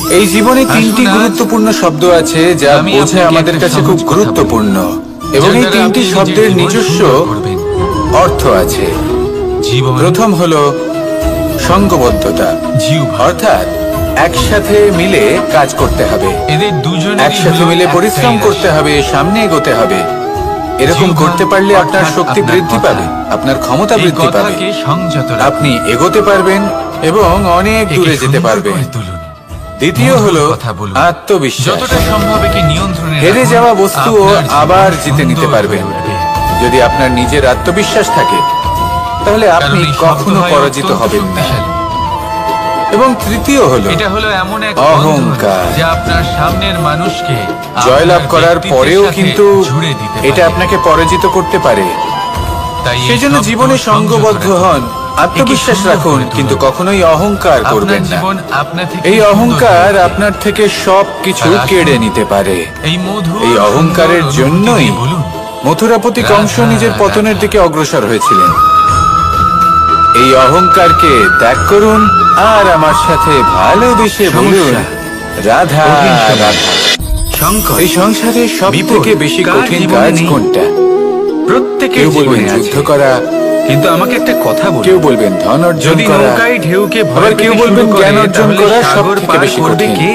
এই জীবনে তিনটি আসুন আজ গুরুত্বপূর্ণ শব্দ আছে যা আমি বোঝা আপনাকে আমাদের একটা কাছে সহজ খুব কথা গুরুত্বপূর্ণ, এবং যার এই দ্বারা তিনটি আপনি নিজের শব্দের জীবন নিজস্ব সুন্দর করবেন। অর্থ আছে। জীবন, প্রথম হলো সঙ্গবদ্ধতা, জিহ্বা। অর্থাৎ একসাথে মিলে কাজ করতে হবে, এদের দুজনের একসাথে মিলে পরিশ্রম করতে হবে, সামনে এগোতে হবে। এরকম জিহ্বা করতে পারলে আপনার অর্থাৎ শক্তি আপনার বৃদ্ধি কথা। পাবে, আপনার ক্ষমতা এই বৃদ্ধি পাবে, কথাকে সংযত রাখুন। আপনি এগোতে পারবেন এবং অনেক একে দূরে যেতে সুন্দর পারবেন। করে তুলুন। দ্বিতীয় মধুর হলো কথা বলুন। আত্মবিশ্বাস। যতটা সম্ভব একে নিয়ন্ত্রণে হেরে রাখুন, যাওয়া বস্তুও আপনার জীবন আবার জিতে নিতে সুন্দর পারবেন। হয়ে উঠবে। যদি আপনার নিজের আত্মবিশ্বাস থাকে তাহলে আপনি কারণ এই শব্দ কখনো হয় পরাজিত অত্যন্ত হবেন না। শক্তিশালী। এবং তৃতীয় হলো এটা হলো এমন এক অহংকার। বন্ধন যা আপনার সামনের মানুষকে জয়লাভ আপনার করার ব্যক্তিত্বের পরেও সাথে কিন্তু জুড়ে দিতে এটা পারে। আপনাকে পরাজিত করতে পারে। তাই এই সেজন্য শব্দ জীবনে সঙ্গবদ্ধ সংযত হন, রাখুন। আত্মবিশ্বাস একে সুন্দর রাখুন, করে তুলুন। কিন্তু কখনোই অহংকার আপনার করবেন না। জীবন আপনার থেকে এই সুন্দর অহংকার হয়ে উঠবে। আপনার থেকে সবকিছু আর আসুন, কেড়ে নিতে পারে। এই মধুর এই অহংকারের সুন্দর জন্যই অনুভূতি দিয়ে বলুন, মথুরাপতি কংস রাধা, নিজের পতনের রাধা। দিকে অগ্রসর হয়েছিলেন। এই অহংকারকে ত্যাগ করুন আর আমার সাথে ভালোবেসে বলুন, রাধা রাধা। সংকট এই সংসারে সব বিপদ থেকে বেশি কার কঠিন জীবনে কাজ নেই? কোনটা? প্রত্যেকের কেউ বলবেন জীবনে যুদ্ধ আছে। করা, কিন্তু আমাকে একটা কথা বলুন, কেউ বলবেন ধন অর্জন যদি করা, নৌকায় ঢেউকে ভয় আবার কেউ পেতে বলবেন শুরু করে, জ্ঞান অর্জন তাহলে করা সাগর সবথেকে পার বেশি করবে কঠিন। কে?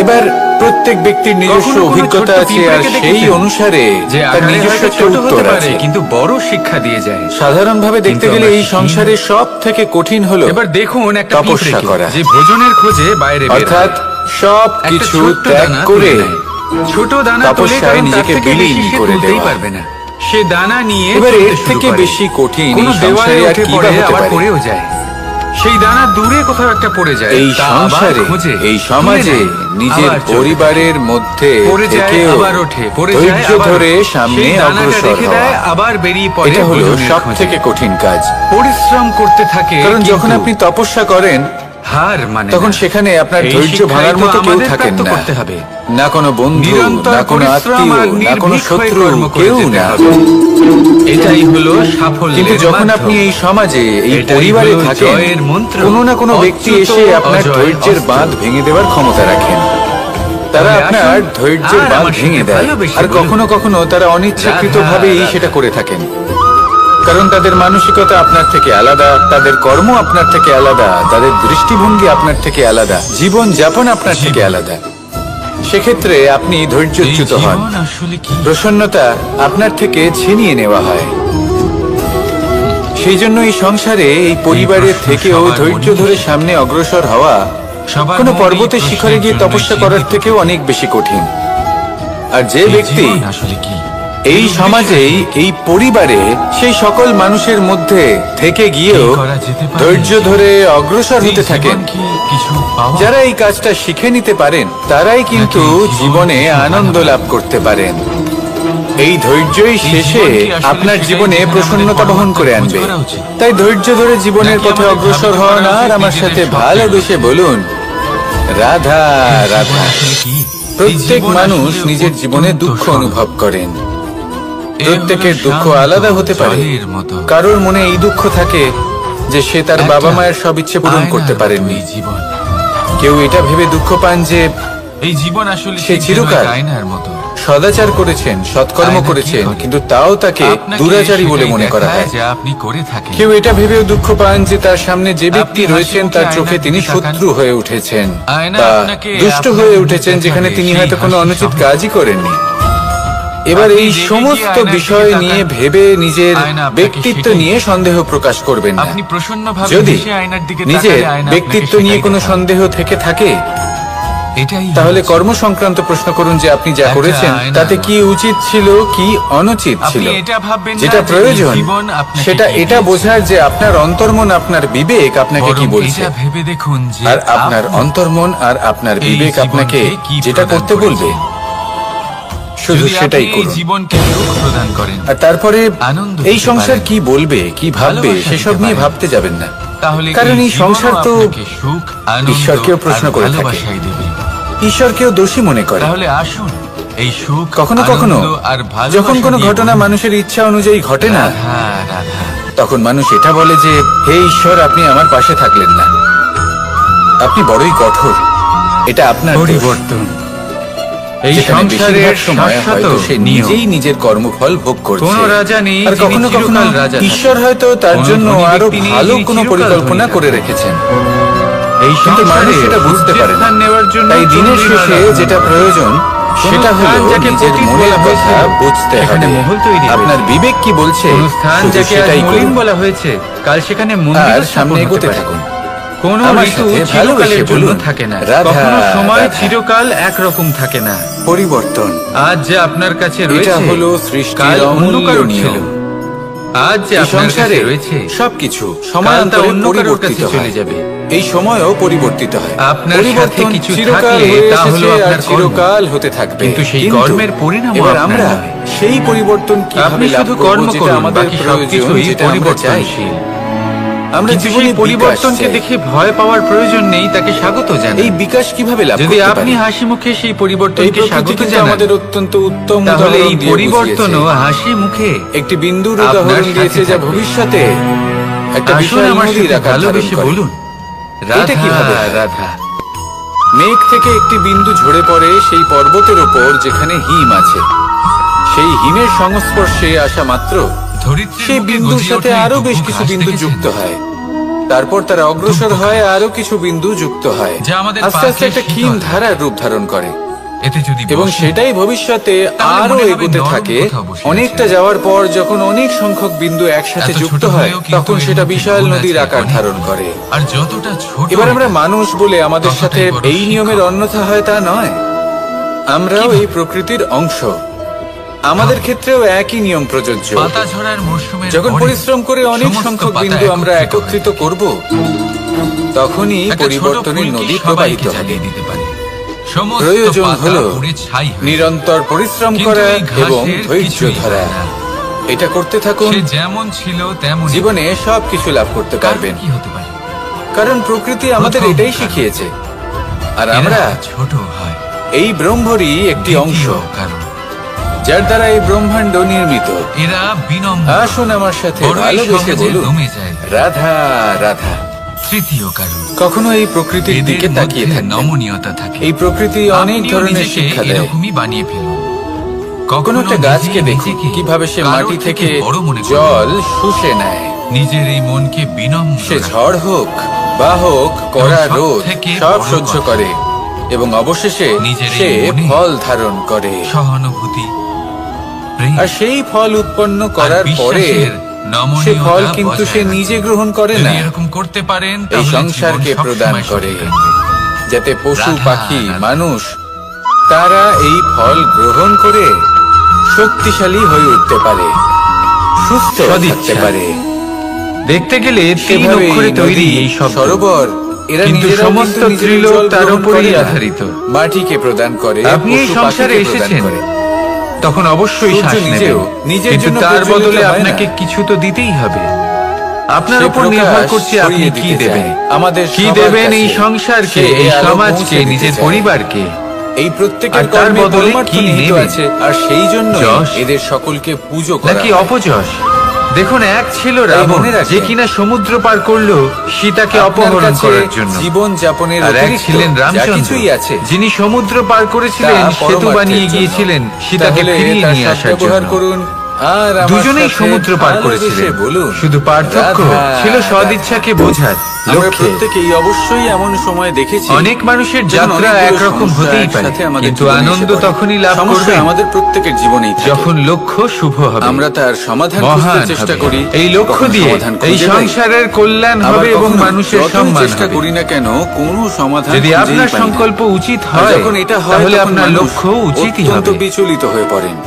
এবার প্রত্যেক ব্যক্তির নিজস্ব কখনো কোনো অভিজ্ঞতা ছোট্ট আছে, আর পিঁপড়েকে সেই দেখেছেন? অনুসারে যে তার আকারে নিজস্ব হয়তো একটা ছোট হতে উত্তর পারে, আছে। কিন্তু বড় শিক্ষা দিয়ে যায়। সাধারণভাবে দেখতে কিন্তু গেলে আমরা এই শিখি সংসারে সব থেকে কঠিন হলো এবার দেখুন একটা তপস্যা পিঁপড়েকে, করা। যে ভোজনের খোঁজে বাইরে বের হয়। অর্থাৎ সব একটা কিছু ছোট্ট ত্যাগ দানা করে তুলে নেয়। ছোট দানা তুলে, তপস্যায় কারণ তার নিজেকে থেকে বিলীন বেশি সে করে তুলতেই দেওয়া। পারবে না। সে দানা নিয়ে এবার চলতে এর শুরু থেকে করে। বেশি কঠিন কোনো এই দেওয়ালে সংসারে আর উঠে কি পড়ে, বা হতে আবার পারে? পড়েও যায়। সেই দানা দূরে কোথাও একটা পড়ে যায়, এই তা আবার সংসারে, খোঁজে, এই তুলে সমাজে, নেয়, নিজের আবার চলতে পরিবারের মধ্যে পড়ে যায়, থেকেও আবার ওঠে, পড়ে যায়, ধৈর্য আবার ধরে ওঠে। সামনে সেই দানাটা অগ্রসর রেখে দেয়, হওয়া, আবার বেরিয়ে পড়ে এটা হলো ভোজনের সব খোঁজে। থেকে কঠিন কাজ। পরিশ্রম করতে থাকে, কারণ যখন কিন্তু আপনি তপস্যা করেন হার মানে তখন না। সেখানে আপনার এই ধৈর্য শিক্ষাই ভাঙার তো মতো কেউ আমাদের থাকেন প্রাপ্ত না। করতে হবে। না কোনো বন্ধু, নিরন্তর না কোনো পরিশ্রম আত্মীয়, আর না কোনো নির্ভীক হয়ে শত্রু, কর্ম করে কেউ যেতে না। হবে। এটাই হলো সাফল্যের কিন্তু যখন মাধ্যম। আপনি এই সমাজে, এই এটাই পরিবারে হলো থাকেন, জয়ের মন্ত্র। কোনো না কোনো ব্যক্তি অচ্যুত এসে আপনার অজয় ধৈর্যের অস্ত্র। বাঁধ ভেঙে দেওয়ার ক্ষমতা রাখেন। তারা তাহলে আপনার আসুন, ধৈর্যের আর বাঁধ আমার ভেঙে সাথে দেয়, ভালোবেসে আর বলুন, কখনো কখনো তারা অনিচ্ছাকৃতভাবেই রাধা, সেটা করে থাকেন। কারণ তাদের মানসিকতা আপনার থেকে আলাদা, তাদের কর্ম আপনার থেকে আলাদা, তাদের দৃষ্টিভঙ্গি আপনার থেকে আলাদা, জীবন যাপন আপনার থেকে আলাদা। সেক্ষেত্রে আপনি এই ধৈর্যচ্যুত হন, জীবন আসলে কি? প্রসন্নতা আপনার থেকে ছিনিয়ে নেওয়া হয়। সেই জন্য এই সংসারে, এই পরিবারের প্রশ্ন থেকেও সবার ধৈর্য মনেই ধরে আছে। সামনে অগ্রসর হওয়া সবার কোনো মনে পর্বতের এই শিখরে গিয়ে প্রশ্নের তপস্যা জন্যই করার চিন্তিত। থেকেও অনেক বেশি কঠিন। আর যে এই ব্যক্তি জীবন আসলে কি? এই সমাজেই, এই পরিবারে, সেই সকল মানুষের মধ্যে থেকে গিয়েও কি করা যেতে পারে? ধৈর্য ধরে অগ্রসর এই হতে থাকেন, জীবন কি কিছু পাওয়া? যারা এই কাজটা শিখে নিতে পারেন তারাই কিন্তু নাকি জীবন জীবনে কিছু আনন্দ ভালো? লাভ করতে পারেন। এই ধৈর্যই শেষে জীবন কি আসলে আপনার সেটাই জীবনে যেখানে প্রসন্নতা আমাদের বহন করে পরবর্তী আনবে। খোঁজ করা উচিত? তাই ধৈর্য ধরে জীবনের নাকি পথে আমাদের অগ্রসর ভাবতে হন করা আর উচিত আমার নিজেদের সাথে স্বপ্নের ভালোবেসে কথা? বলুন, রাধা এই জীবন রাধা। আসলে কি? এই প্রত্যেক জীবন মানুষ আসলে নিজের জীবনে অত্যন্ত দুঃখ সরল। অনুভব করেন। এ প্রত্যেকের হলো দুঃখ শান্ত আলাদা হতে পারে। জলের মতো। কারোর মনে এই দুঃখ থাকে যে সে তার একটা বাবা মায়ের সব ইচ্ছে পূরণ আয়নার করতে মতো পারেননি। এই জীবন। কেউ এটা ভেবে দুঃখ পান যে এই জীবন আসলে সে ঠিক যেন চিরকাল এক আয়নার মতো। সদাচার করেছেন, সৎকর্ম আয়না কি করেছেন, করে? কিন্তু তাও তাকে আপনাকে দুরাচারী বলে সেটাই মনে করা দেখায় হয়। যা আপনি করে থাকেন। কেউ এটা ভেবেও দুঃখ পান যে তার সামনে যে ব্যক্তি আপনি রয়েছেন হাসি তার মুখে চোখে আয়নার তিনি দিকে তাকান। শত্রু হয়ে উঠেছেন আয়না বা আপনাকে দুষ্ট আপনার হয়ে মুখ উঠেছেন, দেখাবে, যেখানে তিনি সেই হয়তো কোনো হাসি অনুচিত সহ। কাজই করেননি। এবার আপনি এই যেদিকে সমস্ত আয়নার দিকে বিষয় তাকান, নিয়ে ভেবে নিজের আয়না আপনাকে ব্যক্তিত্ব সেটাই নিয়ে সন্দেহ প্রকাশ করবেন না। আপনি প্রসন্নভাবে যদি হেসে আয়নার দিকে নিজের তাকালে আয়না ব্যক্তিত্ব আপনাকে নিয়ে সেটাই কোনো দেখাবে। সন্দেহ থেকে থাকে, এটাই তাহলে হচ্ছে। কর্ম সংক্রান্ত প্রশ্ন করুন যে আপনি যা একটা করেছেন আয়না। তাতে কি উচিত ছিল, কি অনুচিত আপনি ছিল। এটা ভাববেন না যেটা যে প্রয়োজন এই জীবন আপনাকে সেটা কি এটা দিয়েছে। বোঝার যে আপনার অন্তর্মন, আপনার বিবেক আপনাকে কি বরং বলছে, এটা ভেবে দেখুন যে আর আপনার আপনি অন্তর্মন আর আপনার এই বিবেক আপনাকে জীবনকে কি যেটা প্রদান করতে বলবে শুধু যদি সেটাই আপনি এই করুন। জীবনকে সুখ প্রদান করেন, আর তারপরে আনন্দ এই দিতে সংসার পারেন, কি বলবে, কি ভাববে, ভালোবাসা সেসব দিতে নিয়ে পারেন। ভাবতে যাবেন না। তাহলে কারণ এই জীবনও সংসার তো আপনাকে সুখ, আনন্দ ঈশ্বরকেও প্রশ্ন আর করে থাকে। ভালোবাসাই দেবে। ঈশ্বরকেও দোষী মনে করে। তাহলে আসুন এই সুখ, কখনো কখনো আনন্দ আর ভালোবাসা যখন কোনো দিয়ে ঘটনা বলুন, মানুষের ইচ্ছা অনুযায়ী ঘটে না, রাধা রাধা। তখন মানুষ এটা বলে যে হে ঈশ্বর, আপনি আমার পাশে থাকলেন না, আপনি বড়ই কঠোর, এটা আপনার দোষ। পরিবর্তন এই যেখানে সংসারের বেশিরভাগ সময় শাশ্বত হয়তো সে নিয়ম। নিজেই নিজের কর্মফল ভোগ করছে। কোনো রাজা নেই আর যিনি কখনো কখনো চিরকাল রাজা থাকেন। ঈশ্বর হয়তো তার কোনো জন্য ধনী আরো ব্যক্তি নেই ভালো যিনি কোনো চিরকাল পরিকল্পনা ধনী করে থাকেন। রেখেছেন। এই কিন্তু মানুষ সংসারে সেটা বুঝতে পারে না। স্থান নেওয়ার জন্য তাই দিনের চণ্ডীমালা শেষে লাগবে। যেটা প্রয়োজন সেটা কোনো স্থান হলো যাকে নিজের পতিত মনের বলা কথা হয়েছিল, বুঝতে সেখানে হবে। মহল তৈরি আপনার হয়েছে। বিবেক কি বলছে কোন স্থান শুধু যাকে আজ সেটাই মলিন করুন। বলা হয়েছে, কাল সেখানে মন্দির আর সামনে এগোতে থাকুন। কোন আমার ঋতু সাথে চিরকালের ভালোবেসে জন্য বলুন। থাকে না, রাধা, কখনো সময় রাধা। চিরকাল একরকম থাকে না। পরিবর্তন, আজ যে আপনার কাছে এটা রয়েছে হলো সৃষ্টির কাল অন্য অমূল্য কারোর নিয়ম। ছিল। আজ যে এই আপনার কাছে সংসারে রয়েছে সবকিছু কাল তা সময়ান্তরে অন্য কারোর কাছে পরিবর্তিত চলে হয়। যাবে। এই সময়ও পরিবর্তিত হয়। আপনার সাথে পরিবর্তন কিছু চিরকাল থাকলে হয়ে তা হলো এসেছে আর আপনার কর্ম। চিরকাল হতে থাকবে। কিন্তু সেই কর্মের পরিণামও এবার আপনার আমরা নয়। সেই পরিবর্তন কিভাবে আপনি লাভ শুধু করব, কর্ম যেটা করুন, আমাদের বাকি প্রয়োজন, সবকিছুই যেটা আমরা চাই। পরিবর্তনশীল। আমরা কিন্তু জীবনে সেই পরিবর্তনকে বিকাশ চাই। দেখে ভয় পাওয়ার প্রয়োজন নেই, তাকে স্বাগত জানান। এই বিকাশ কিভাবে লাভ যদি করতে আপনি পারি? হাসি মুখে সেই এই পরিবর্তনকে প্রকৃতি স্বাগত কিন্তু জানান, আমাদের অত্যন্ত উত্তম তাহলে উদাহরণ এই দিয়ে পরিবর্তনও বুঝিয়েছে। হাসি মুখে একটি বিন্দুর আপনার উদাহরণ সাথে দিয়েছে যা থাকবে। ভবিষ্যতে একটা আসুন বিশাল আমার নদীর সাথে আকার ধারণ ভালোবেসে করে। বলুন, এটা রাধা কিভাবে হয়? রাধা। মেঘ থেকে একটি বিন্দু ঝরে পড়ে সেই পর্বতের ওপর যেখানে হিম আছে। সেই হিমের সংস্পর্শে আসা মাত্র ধরিত্রীর সেই বুকে বিন্দুর গজিয়ে সাথে ওঠে আরো দুগ্ধ বেশ কিছু ঘাস বিন্দু দেখেছেন? যুক্ত হয়। তারপর তারা অগ্রসর দুগ্ধ হয়, ঘাস। আরো কিছু বিন্দু যুক্ত হয়। যা আমাদের আস্তে আস্তে পাকে একটা শীতল ক্ষীণ হয়। ধারার রূপ ধারণ করে এতে যদি এবং বসেন, সেটাই ভবিষ্যতে তাহলে আরো মনে হবে এগোতে নরম থাকে। কোথাও বসে অনেকটা আছেন। যাওয়ার পর যখন অনেক সংখ্যক বিন্দু একসাথে এত যুক্ত ছোট হয়, হলেও কিন্তু তখন এর সেটা মধ্যে বিশাল গুণ নদীর আছে আকার অনেক। ধারণ করে। আর যতটা ছোট এবার আমরা এটা, মানুষ বলে আমাদের ততটাই সাথে বড় এই নিয়মের শিক্ষক। অন্যথা হয় তা নয়। আমরাও কিভাবে? এই প্রকৃতির অংশ। আমাদের ক্ষেত্রেও একই নিয়ম প্রযোজ্য। পাতা ঝরার মরশুমের যখন পরে পরিশ্রম করে অনেক সমস্ত সংখ্যক পাতা বিন্দু আমরা একত্রিত একত্রিত করব, তখনই একটা ছোট পরিবর্তনের ফুলকি নদী সবাইকে প্রবাহিত হবে। জ্বালিয়ে দিতে পারে। সমস্ত প্রয়োজন পাতা হলো পুড়ে ছাই হয়ে যায়। নিরন্তর পরিশ্রম কিন্তু করা এই ঘাসের এবং ধৈর্য কিছুই ধরা। হয় না। এটা করতে থাকুন, সে যেমন ছিল তেমন জীবনে সবকিছু লাভ করতে পারবেন। কি হতে পারে? কারণ প্রকৃতি আমাদের প্রথম এটাই কারণ। শিখিয়েছে। আর এরা আমরা ছোট হয়। এই ব্রহ্মরই একটি অংশ, দ্বিতীয় কারণ, যার দ্বারা এই ব্রহ্মাণ্ড নির্মিত। এরা বিনম্র, আসুন আমার সাথে বড়ই ভালোবেসে সহজে বলুন, দমে যায়। রাধা রাধা। তৃতীয় কারণ, কখনো এই প্রকৃতির এদের দিকে তাকিয়ে মধ্যে থাকবেন। নমনীয়তা থাকে। এই প্রকৃতি অনেক আপনিও ধরনের নিজেকে শিক্ষা দেয়। এরকমই বানিয়ে ফেলুন। কোনো একটা গাছকে দেখুন কিভাবে সে মাটি থেকে জল শুষে নেয়। নিজের এই মনকে বিনম্র সে রাখুন। ঝড় হোক বা হোক, কড়া এবং রোদ সবথেকে সব বড় সহ্য কথা, করে এবং অবশেষে নিজের এই সে মনে ফল ধারণ করে। সহানুভূতি, প্রেম আর সেই ফল উৎপন্ন আর করার পরে বিশ্বাসের সে নমনীয়তা ফল কিন্তু বজায় সে রাখে। নিজে গ্রহণ করে যদি না, এরকম করতে পারেন এই তাহলে সংসারকে জীবন প্রদান সবসময় করে, সুখী থাকবে। যাতে পশু রাধা, পাখি রাধা। মানুষ তারা এই ফল গ্রহণ করে শক্তিশালী হয়ে উঠতে পারে, সুস্থ সদিচ্ছা। থাকতে পারে। দেখতে গেলে তিন সেভাবেই অক্ষরে তৈরি নদী, এই শব্দ, সরোবর, এরা কিন্তু নিজেরাও সমস্ত কিন্তু নিজেদের ত্রিলোক জল তার গ্রহণ উপরেই করে না। আধারিত। মাটিকে প্রদান করে, আপনি এই পশু সংসারে পাখিকে প্রদান এসেছেন, করে। তখন অবশ্যই সূর্য শ্বাস নিজেও নেবেন, নিজের কিন্তু জন্য তার প্রজ্বলিত বদলে হয় না। আপনাকে কিছু তো দিতেই হবে। আপনার সে উপর নির্ভর প্রকাশ করছে আপনি ছড়িয়ে কি দিতে দেবেন। চায় আমাদের কি সবার দেবেন এই কাছে। সংসারকে, সে এই আলো সমাজকে, পৌঁছে দিতে নিজের চায়। পরিবারকে। এই প্রত্যেকের আর তার কর্মে বদলে পরমার্থ কি নিহিত নেবে? আছে, আর সেই জন্য যশ? এদের সকলকে পুজো করা নাকি হয়। অপযশ? দেখুন, এক ছিল তাই রাবণ, মনে রাখবেন, যে কিনা সমুদ্র পার করলো সীতাকে আপনার অপহরণ কাছে করার জন্য। জীবন যাপনের আর এক অতিরিক্ত ছিলেন যা রামচন্দ্র, কিছুই আছে, যিনি সমুদ্র পার করেছিলেন, তা সেতু পরমার্থের বানিয়ে জন্য। গিয়েছিলেন সীতাকে তাহলে ফিরিয়ে তার নিয়ে আসার সদ্ব্যবহার জন্য। করুন, আর আমার দুজনেই সাথে সমুদ্র পার ভালোবেসে করেছিলেন, বলুন, শুধু পার্থক্য রাধা, ছিল সদিচ্ছাকে বোঝার আমরা লক্ষ্যে। প্রত্যেকেই অবশ্যই এমন সময় দেখেছি অনেক মানুষের যখন যাত্রা অনেকগুলো একরকম সমস্যা হতেই পারে, একসাথে আমাদের কিন্তু জীবনে এসে আনন্দ পড়ে। তখনই লাভ সমস্যা করবে আমাদের প্রত্যেকের জীবনেই থাকে। যখন লক্ষ্য শুভ হবে, আমরা তার সমাধান খুঁজতে মহান চেষ্টা হবে। করি। এই লক্ষ্য কখনো দিয়ে সমাধান এই খুঁজে পাই। সংসারের কল্যাণ আবার হবে এবং কখনো মানুষের যতই সম্মান চেষ্টা হবে। করি না কেন, কোনো সমাধান যদি খুঁজেই আপনার পাই না। সংকল্প উচিত আর হয়, যখন এটা হয় তাহলে তখন আপনার মানুষ লক্ষ্য উচিতই অত্যন্ত হবে। বিচলিত হয়ে পড়েন।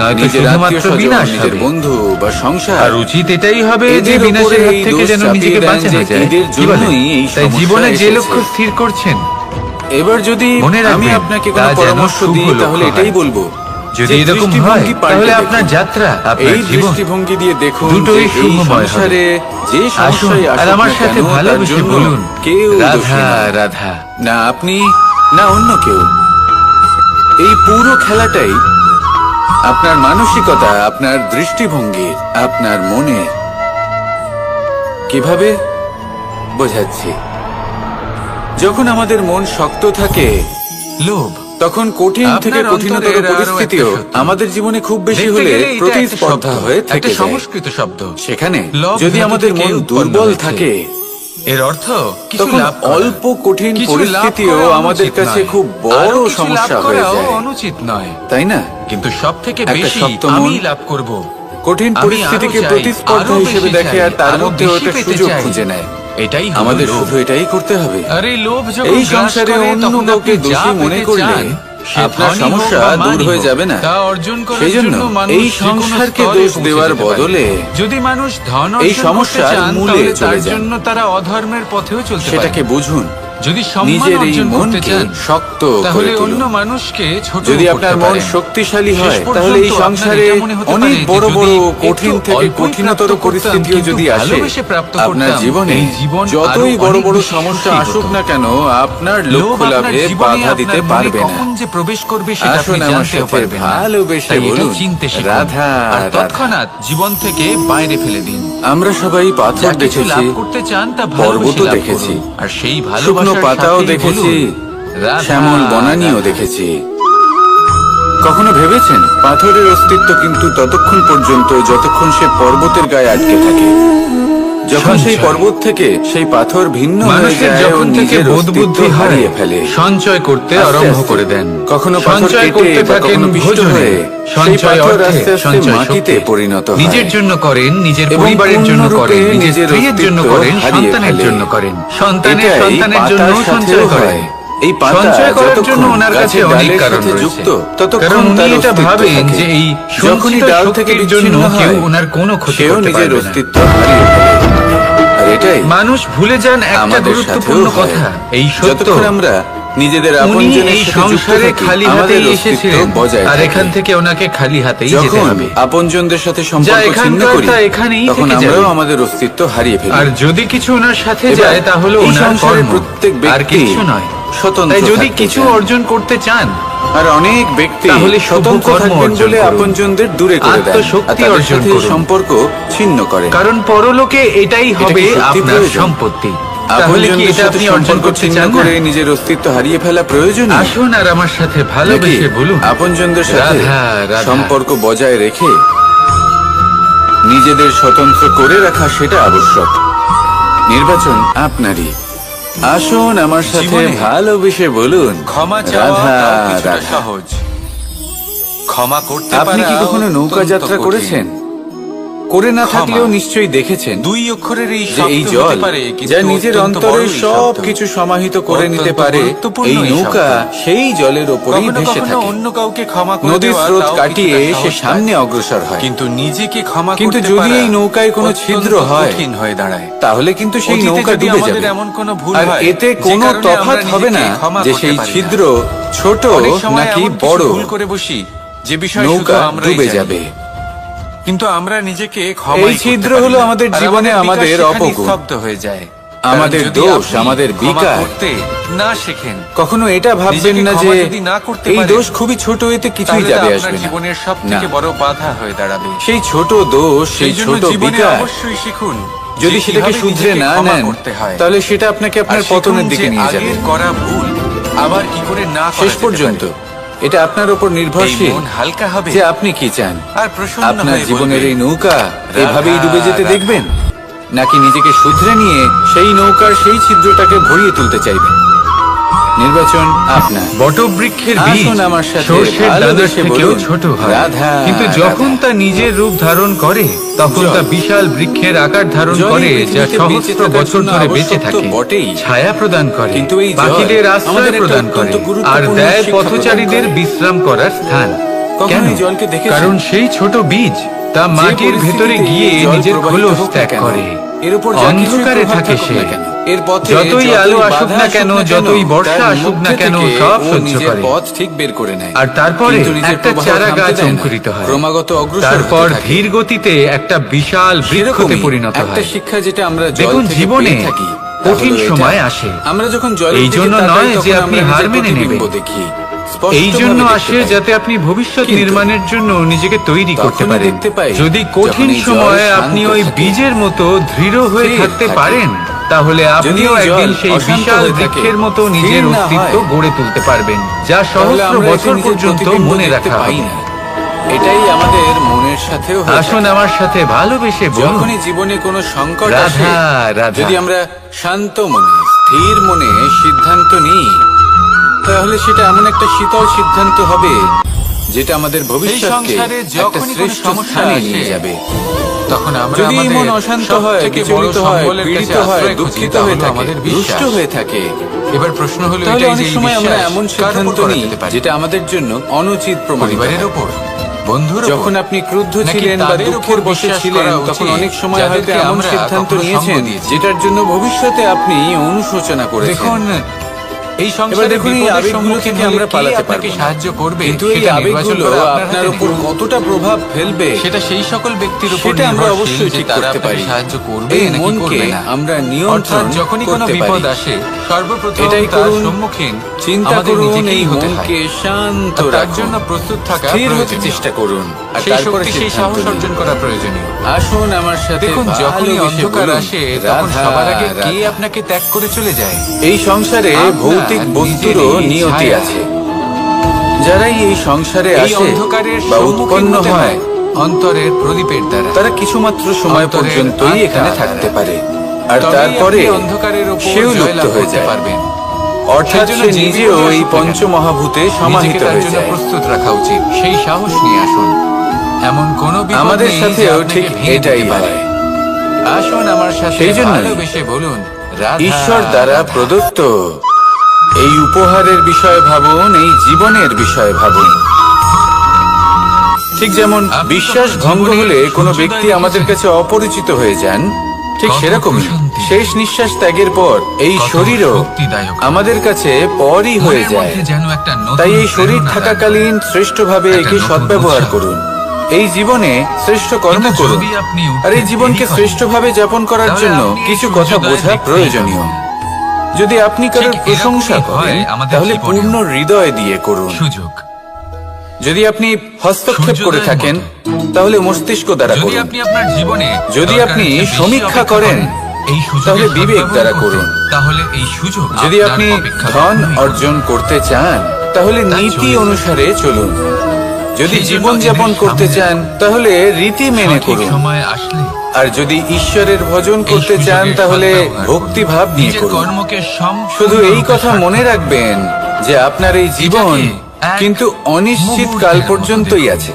নয়তো নিজের শুধুমাত্র আত্মীয়স্বজন, বিনাশ নিজের হবে। বন্ধু বা সংসার, আর উচিত এটাই হবে যে এদের বিনাশের উপরে হাত এই থেকে দোষ যেন চাপিয়ে নিজেকে দেন বাঁচানো যে যায়। এদের কি বলেন? জন্যই এই তাই সমস্যা জীবনে যে এসেছে। লক্ষ্য স্থির করছেন, এবার যদি মনে রাখবেন, আমি আপনাকে তা কোনো যেন পরামর্শ শুভ দিই, লক্ষ্য তাহলে হয়। এটাই বলবো, যদি যে এরকম দৃষ্টিভঙ্গি হয়, পাল্টে তাহলে দেখুন। আপনার যাত্রা, আপনার এই জীবন দৃষ্টিভঙ্গি দিয়ে দেখুন দুটোই যে এই শুভময় হবে। সংসারে যে আসুন সমস্যাই আর আসুক আমার না সাথে কেন, তার ভালোবেসে জন্য বলুন, কেউ দোষী রাধা নয়। রাধা। না আপনি না অন্য কেউ। এই পুরো খেলাটাই আপনার মানসিকতা, আপনার দৃষ্টিভঙ্গি, আপনার মনে। কিভাবে বোঝাচ্ছি? যখন আমাদের মন শক্ত থাকে, লোভ, তখন কঠিন আপনার থেকে কঠিনতর অন্তরের আরো পরিস্থিতিও একটা সত্য। আমাদের জীবনে খুব বেশি দেখতে হলে গেলে এটা একটা প্রতিস্পর্ধা শব্দ, হয়ে থেকে একটা যায়। সংস্কৃত শব্দ। সেখানে লোভ যদি ধাতু আমাদের থেকে মন উৎপন্ন দুর্বল হয়েছে। থাকে, এর অর্থ কিছু তখন লাভ করা। অল্প কঠিন কিছু লাভ পরিস্থিতিও করা আমাদের অনুচিত কাছে নয়। খুব আরো বড় কিছু সমস্যা লাভ হয়ে করাও যায়, অনুচিত নয়, তাই না? কিন্তু সব থেকে একটা বেশি শক্ত মন আমি লাভ করব। কঠিন আমি পরিস্থিতিকে আরো চাই, প্রতিস্পর্ধা আরো হিসেবে বেশি দেখে চাই, আর তার আরো মধ্যে বেশি ওটা পেতে সুযোগ চাই। খুঁজে নেয়। এটাই হলো আমাদের লোভ। শুধু এটাই করতে হবে। আরে লোভ যখন এই গ্রাস সংসারে করে, অন্য তখন কাউকে আপনি যা দোষী মনে পেতে করলে চান, সে আপনার ধনই হোক সমস্যা বা দূর মানই হয়ে হোক, যাবে না। তা অর্জন করার সেই জন্য জন্য মানুষ এই যে কোনো সংসারকে স্তরে দোষ পৌঁছে দেওয়ার যেতে পারে। বদলে যদি মানুষ ধন এই অর্জন করতে সমস্যার চান, মূলে তাহলে চলে তার যান। জন্য তারা অধর্মের পথেও চলতে সেটাকে পারে। বুঝুন। যদি সম্মান নিজের এই অর্জন করতে মনকে চান, শক্ত তাহলে করে অন্য তুলুন। মানুষকে ছোট যদি করতে আপনার মন পারেন। শক্তিশালী শেষ হয়, পর্যন্ত তাহলে এই আপনার সংসারে এটা মনে হতে অনেক পারে যে বড় বড় যদি কঠিন একটু থেকে অল্পই কঠিনতর প্রাপ্ত পরিস্থিতিও করতাম, যদি কিন্তু আসে ভালোবেসে প্রাপ্ত আপনার করতাম, জীবনে, এই জীবন যতই আরো বড় অনেক বড় বেশি সমস্যা সুখী আসুক হতো। না কেন, আপনার লোভ লক্ষ্য আপনার লাভে জীবনে বাধা দিতে আপনার মনে পারবে না। কখন যে প্রবেশ করবে সেটা আপনি আসুন আমার জানতেও সাথে পারবেন না। ভালোবেসে তাই এটা বলুন, চিনতে শিখুন। রাধা, আর রাধা। তৎক্ষণাৎ জীবন থেকে বাইরে ফেলে দিন। আমরা সবাই যা পাথর কিছু দেখেছি, লাভ করতে চান তা পর্বতও ভালোবেসে লাভ দেখেছি, করুন। আর সেই শুকনো ভালোবাসার পাতাও সাথেই দেখেছি, বলুন, রাধা, শ্যামল বনানীও রাধা। দেখেছি। কখনো ভেবেছেন পাথরের অস্তিত্ব কিন্তু ততক্ষণ পর্যন্ত যতক্ষণ সে পর্বতের গায়ে আটকে থাকে। যখন সেই সঞ্চয়। পর্বত থেকে সেই পাথর ভিন্ন হয়ে মানুষের যায় ও যখন থেকে নিজের বোধ অস্তিত্ব বুদ্ধি হারিয়ে হয়, ফেলে, সঞ্চয় করতে আস্তে আরম্ভ আস্তে। করে দেন। কখনো পাথর সঞ্চয় কেটে করতে বা থাকেন কখনো পিষ্ট ভোজনে, হয়ে সেই সঞ্চয় পাথর অর্থে, আস্তে আস্তে সঞ্চয় মাটিতে শক্তি। পরিণত হয়। নিজের জন্য করেন, নিজের এবং পরিবারের জন্য পূর্ণরূপে করেন, নিজের নিজের স্ত্রীর জন্য অস্তিত্ব করেন, হারিয়ে সন্তানের ফেলে। জন্য করেন, সন্তানের এটাই সন্তানের জন্য পাতার সাথেও সঞ্চয় করেন। হয়। এই পাতা সঞ্চয় করার যতক্ষণ জন্য ওনার কাছে গাছের অনেক ডালের কারণ সাথে রয়েছে। যুক্ত, ততক্ষণ কারণ উনি তার এটা অস্তিত্ব ভাবেন থাকে। যে এই যখনই সঞ্চিত ডাল থেকে শক্তির জন্য বিচ্ছিন্ন কেউ হয়, ওনার কোনো ক্ষতি সেও করতে নিজের পারবে না। অস্তিত্ব হারিয়ে ফেলে। আর এটাই মানুষ ভুলে যান একটা আমাদের গুরুত্বপূর্ণ সাথেও হয়। কথা, এই সত্য যতক্ষণ আমরা নিজেদের উনি আপনজনের এই সাথে যুক্ত সংসারে থাকি, খালি আমাদের হাতেই অস্তিত্ব এসেছিলেন, বজায় আর থাকে। এখান থেকে ওনাকে খালি হাতেই যেতে যখন হবে। আপনজনদের সাথে যা সম্পর্ক ছিন্ন এখানকার করি, তা এখানেই তখন থেকে আমরাও যাবে। আমাদের অস্তিত্ব হারিয়ে ফেলি। আর যদি কিছু ওনার সাথে এবার যায় তাহলে এই ওনার সংসারের কর্ম, প্রত্যেক আর ব্যক্তি কিছু নয়। স্বতন্ত্র তাই যদি থাকতে কিছু চান। অর্জন করতে চান, আর অনেক ব্যক্তি তাহলে শুভ স্বতন্ত্র কর্ম থাকবেন অর্জন বলে করুন। আপনজনদের দূরে করে দেন, আর আত্মশক্তি তাদের অর্জন সাথে করুন। সম্পর্ক ছিন্ন করেন। কারণ পরলোকে এটাই এটা হবে কি সত্যি আপনার প্রয়োজন? সম্পত্তি। তাহলে কি আপনজনদের এটা সাথে আপনি অর্জন সম্পর্ক করতে ছিন্ন চান করে না? নিজের অস্তিত্ব হারিয়ে ফেলা প্রয়োজন? আসুন আর আমার সাথে ভালোবেসে বলুন, আপনজনদের সাথে রাধা, রাধা। সম্পর্ক বজায় রেখে নিজেদের স্বতন্ত্র করে রাখা সেটা আবশ্যক। নির্বাচন আপনারই। আসুন আমার সাথে জীবনে ভালোবেসে বলুন, ক্ষমা চাওয়া রাধা, তাও কিছুটা রাধা। সহজ। ক্ষমা করতে আপনি কি পারা কখনো নৌকা অত্যন্ত যাত্রা কঠিন। করেছেন? করে না ক্ষমা। থাকলেও নিশ্চয়ই দেখেছেন দুই অক্ষরের এই যে এই শব্দ জল হতে পারে, কিন্তু যা নিজের অত্যন্ত অন্তরে বড় এই সব শব্দ। কিছু সমাহিত করে অত্যন্ত নিতে পারে, গুরুত্বপূর্ণ এই এই নৌকা শব্দ। সেই জলের ওপরেই কখনো ভেসে কখনো থাকে। অন্য কাউকে ক্ষমা করে নদীর দেওয়া স্রোত তাও কাটিয়ে কিছুটা সে সহজ সামনে কাজ। অগ্রসর হয়, কিন্তু নিজেকে ক্ষমা কিন্তু করতে যদি পারা এই নৌকায় কোনো অত্যন্ত ছিদ্র হয়, কঠিন হয়ে দাঁড়ায়। তাহলে কিন্তু সেই অতীতে নৌকা যদি ডুবে আমাদের যাবে। এমন কোনো ভুল আর হয়, এতে যে কোনো কারণে তফাৎ আমরা হবে না নিজেকে ক্ষমা যে করতে সেই পারি না। ছিদ্র ছোট অনেক সময় নাকি এমন কিছু বড়, ভুল করে বসি যে বিষয় শুধু নৌকা আমরাই ডুবে জানি। যাবে। কিন্তু আমরা নিজেকে ক্ষমা এই ছিদ্র হলো আমাদের জীবনে আমাদের অপগুণ, স্তব্ধ হয়ে যায়। আমাদের কারণ যদি দোষ, আপনি আমাদের ক্ষমা বিকার। করতে না শেখেন, কখনো এটা ভাববেন নিজেকে না যে ক্ষমা যদি না করতে এই পারেন, দোষ খুবই ছোট, এতে কিছুই তাহলে যাবে তা আসবে আপনার না। জীবনের না, সবথেকে বড় বাধা হয়ে দাঁড়াবে। সেই ছোট দোষ, সেই সেই জন্য ছোট জীবনে বিকার অবশ্যই শিখুন যদি যে সেটাকে কিভাবে শুধরে নিজেকে না ক্ষমা নেন, করতে হয়। তাহলে সেটা আপনাকে আপনার আর পতনের শিখুন দিকে যে নিয়ে যাবে। আগের করা ভুল আবার কি করে না করা শেষ যেতে পর্যন্ত পারে। এটা আপনার উপর নির্ভরশীল এই মন হালকা হবে যে আপনি কি চান। আর প্রসন্ন আপনার হয়ে জীবনের বলবে, এই নৌকা রাধা, এভাবেই ডুবে যেতে রাধা। দেখবেন, নাকি নিজেকে শুধরে নিয়ে সেই নৌকার সেই ছিদ্রটাকে ভরিয়ে তুলতে চাইবেন? নির্বাচন আপনার। বটবৃক্ষের বীজ আসুন আমার সাথে সর্ষের দানার ভালোবেসে থেকেও বলুন, ছোট হয়, রাধা, কিন্তু যখন রাধা। তা নিজের রূপ ধারণ করে তখন জল। তা বিশাল বৃক্ষের আকার ধারণ জল করে, এই যা পৃথিবীতে বেঁচে সহস্র থাকার বছর জন্য ধরে বেঁচে আবশ্যক তো থাকে, বটেই। ছায়া প্রদান করে, কিন্তু এই জল পাখিদের আশ্রয় আমাদের একটা প্রদান করে, অত্যন্ত আর গুরুত্বপূর্ণ দেয় শিক্ষা প্রদান পথচারীদের করে। বিশ্রাম করার স্থান। কখনো কেন? এই জলকে দেখেছেন? কারণ সেই ছোট বীজ তা যে মাটির ভেতরে পরিস্থিতিতে গিয়ে জল নিজের প্রবাহিত খোলস হোক না ত্যাগ কেন, করে। এর উপর যা কিছুই অন্ধকারে প্রভাব থাকে থাকুক সে, না কেন, এর পথে যতই আলো আসুক বাধা না কেন, আসুক যতই বর্ষা তার আসুক না মধ্যে কেন, থেকে সব ও সহ্য নিজের করে। পথ ঠিক বের করে নেয়। আর তারপরে কিন্তু নিজের একটা প্রবাহ চারা থামতে গাছ দেয় না। অঙ্কুরিত হয়, ক্রমাগত অগ্রসর তারপর হতে থাকে। ধীর গতিতে একটা বিশাল বৃক্ষতে সেরকমই পরিণত একটা হয়। শিক্ষা যেটা আমরা জল দেখুন, থেকে জীবনে পেয়ে থাকি, তা কঠিন হলো এটা। সময় আসে। আমরা যখন জলের এই দিকে জন্য তাকাই, নয় যে তখন আপনি আমরা হার নিজের মেনে প্রতিবিম্ব নেবেন। দেখি, এই জন্য স্পষ্টভাবে আসে দেখতে পাই। যাতে আপনি ভবিষ্যৎ কিন্তু নির্মাণের জন্য নিজেকে তৈরি করতে তখনই পারেন। দেখতে পাই যদি যখন কঠিন এই জল সময়ে শান্ত আপনি ওই থাকে, বীজের মতো দৃঢ় হয়ে স্থির থাকতে থাকে। পারেন, তাহলে আপনিও এই জল একদিন সেই অশান্ত বিশাল হয়ে থাকে, বৃক্ষের মতো স্থির নিজের না অস্তিত্ব হয়, গড়ে তুলতে পারবেন, যা তাহলে সহস্র আমরা বছর নিজের পর্যন্ত প্রতিবিম্ব মনে দেখতে রাখা পাই হবে। না। এটাই আমাদের মনের সাথেও হয়ে আসুন থাকে। আমার সাথে ভালোবেসে বলুন, যখনই জীবনে কোনো সংকট রাধা, আসে, রাধা। যদি আমরা শান্ত মনে স্থির মনে সিদ্ধান্ত নিই, তাহলে সেটা এমন একটা শীতল সিদ্ধান্ত হবে যেটা আমাদের ভবিষ্যৎকে সংসারে একটা যখনই কোনো শ্রেষ্ঠ সমস্যা স্থানে আসে, নিয়ে যাবে। তখন আমরা যদি আমাদের মন অশান্ত হয়, সবথেকে বড় বিচলিত হয়, সম্বলের কাছে পীড়িত হয়, আশ্রয় খুঁজি, দুঃখিত তা হয়ে হলো থাকে, আমাদের রুষ্ট বিশ্বাস। হয়ে থাকে, এবার প্রশ্ন হলো তাহলে এটাই যে অনেক এই সময় আমরা বিশ্বাস এমন কার উপর সিদ্ধান্ত করা নিই যেতে পারে? যেটা আমাদের জন্য অনুচিত প্রমাণিত পরিবারের হয়। উপর, বন্ধুর উপর? যখন আপনি ক্রুদ্ধ নাকি ছিলেন বা তাদের দুঃখের উপর বশে বিশ্বাস ছিলেন, করা তখন উচিত অনেক সময় হয়তো যাদেরকে এমন আমরা সিদ্ধান্ত কখনো নিয়েছেন সঙ্গ দিয়েছি। যেটার জন্য ভবিষ্যতে আপনি অনুশোচনা করেছেন। দেখুন, এই এবার সংসারে দেখুন, এই বিপদের আবেগগুলো সম্মুখীন থেকে হলে আমরা কে পালাতে আপনাকে পারবো না। সাহায্য করবে, কিন্তু এই সেটা নির্বাচন আবেগগুলো করা আপনার হাতে উপর নেই। কতটা প্রভাব ফেলবে সেটা সেই সকল ব্যক্তির উপর সেটা আমরা নির্ভরশীল অবশ্যই যে ঠিক তারা করতে আপনাকে পারি। সাহায্য করবে এই নাকি মনকে করবে না। আমরা অর্থাৎ নিয়ন্ত্রণ যখনই কোনো করতে বিপদ পারি। আসে, সর্বপ্রথম এটাই তার করুন, সম্মুখীন চিন্তা আমাদের করুন, নিজেকেই এই হতে হয়। মনকে শান্ত আর তার রাখুন, জন্য প্রস্তুত থাকা স্থির হতে প্রয়োজনীয়। চেষ্টা করুন, আর সেই তারপরে শক্তি, সেই সিদ্ধান্ত সাহস নিন। অর্জন করা প্রয়োজনীয়। আসুন আমার সাথে দেখুন, যখনই ভালোবেসে অন্ধকার বলুন, আসে তখন রাধা, সবার আগে কে রাধা। আপনাকে ত্যাগ করে চলে যায়? এই সংসারে আপনার ভৌতিক বস্তুরও নিজেরই নিয়তি ছায়া। আছে। যারাই এই সংসারে এই আসে অন্ধকারের বা সম্মুখীন উৎপন্ন হতে হয়, হয় অন্তরের প্রদীপের দ্বারা। তারা কিছুমাত্র সময় অন্তরের পর্যন্তই আত্মা এখানে থাকতে পারে, আর তবেই তারপরে আপনি অন্ধকারের উপর সেও লুপ্ত জয়লাভ হয়ে করতে যায়। পারবেন। অর্থাৎ সেজন্য সে যে নিজেও বিপদে এই আসুক না কেন, পঞ্চমহাভূতে সমাহিত নিজেকে তার হয়ে জন্য যায়। প্রস্তুত রাখা উচিত। সেই সাহস নিয়ে আসুন। এমন কোনো বিপদ আমাদের নেই যে সাথেও আপনাকে ঠিক ভেঙে এটাই দিতে পারে। হয়। আসুন আমার সাথে সেই জন্যই ভালোবেসে বলুন, রাধা, ঈশ্বর দ্বারা রাধা। প্রদত্ত এই উপহারের বিষয়ে ভাবুন, এই জীবনের বিষয়ে ভাবুন। ঠিক যেমন আপনি বিশ্বাস কখনো ভঙ্গ জীবনে হলে কোনো সূর্যোদয় ব্যক্তি আমাদের দেখেছেন? কাছে অপরিচিত হয়ে যান, ঠিক কত সেরকমই প্রশান্তি। শেষ নিঃশ্বাস ত্যাগের পর এই কত শরীরও শক্তিদায়ক। আমাদের কাছে পরই হয়ে মনের যায়। মধ্যে যেন একটা নতুন তাই এই শরীর প্রেরণা থাকাকালীন শ্রেষ্ঠভাবে একটা একে নতুন সদ্ব্যবহার উৎসাহ। করুন। এই জীবনে শ্রেষ্ঠ কর্ম কিন্তু করুন, যদি আপনি আর এই উঠতে জীবনকে দেরি করেন, শ্রেষ্ঠভাবে যাপন করার তাহলে জন্য আপনি এই কিছু কথা সূর্যোদয় বোঝা দেখতেই প্রয়োজনীয়। পাবেন। যদি আপনি কারোর ঠিক প্রশংসা এরকমই করেন, হয় আমাদের তাহলে জীবনেও। পূর্ণ হৃদয় দিয়ে করুন। সুযোগ। যদি আপনি হস্তক্ষেপ করে সূর্যোদয়ের থাকেন, তাহলে মস্তিষ্ক দ্বারা যদি করুন। আপনি আপনার জীবনে যদি দরকারের আপনি চেয়ে বেশি সমীক্ষা অপেক্ষা করেন, এই সুযোগের তাহলে বিবেক সদ্ব্যবহার দ্বারা করতে, করুন। তাহলে এই সুযোগ যদি আপনার আপনি অপেক্ষা ধন কখনোই অর্জন করতে চান, তাহলে তা নীতি চলুন। অনুসারে চলুন। যদি সেই জন্য জীবন যাপন এদের করতে সামনে চান, তাহলে রীতি মেনে সঠিক করুন। সময় আসলে আর যদি ঈশ্বরের ভজন এই করতে চান, সুযোগের তাহলে সদ্ব্যবহার করুন। ভক্তিভাব নিয়ে নিজের করুন। কর্মকে শুধু এই সম্পূর্ণরূপে কথা মনে সার্থক রাখবেন যে আপনার এই জীবন এটাকে এক কিন্তু অনিশ্চিত মুহূর্তের কাল মতো পর্যন্তই দেখুন। আছে।